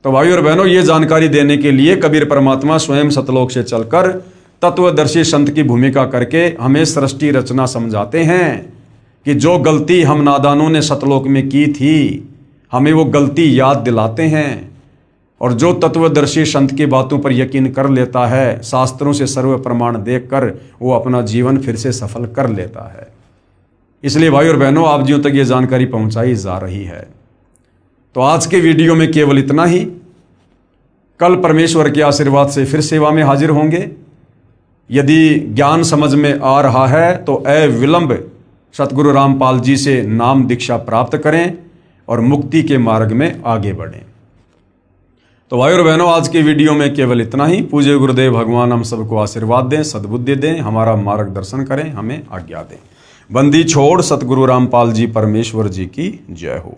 तो भाइयों और बहनों, ये जानकारी देने के लिए कबीर परमात्मा स्वयं सतलोक से चलकर तत्वदर्शी संत की भूमिका करके हमें सृष्टि रचना समझाते हैं कि जो गलती हम नादानों ने सतलोक में की थी हमें वो गलती याद दिलाते हैं। और जो तत्वदर्शी संत की बातों पर यकीन कर लेता है, शास्त्रों से सर्व प्रमाण देखकर वो अपना जीवन फिर से सफल कर लेता है। इसलिए भाई और बहनों, आप जियों तक ये जानकारी पहुंचाई जा रही है। तो आज के वीडियो में केवल इतना ही। कल परमेश्वर के आशीर्वाद से फिर सेवा में हाजिर होंगे। यदि ज्ञान समझ में आ रहा है तो अविलंब सतगुरु रामपाल जी से नाम दीक्षा प्राप्त करें और मुक्ति के मार्ग में आगे बढ़ें। तो भाई और बहनों, आज के वीडियो में केवल इतना ही। पूज्य गुरुदेव भगवान हम सबको आशीर्वाद दें, सद्बुद्धि दें, हमारा मार्गदर्शन करें, हमें आज्ञा दें। बंदी छोड़ सतगुरु रामपाल जी परमेश्वर जी की जय हो।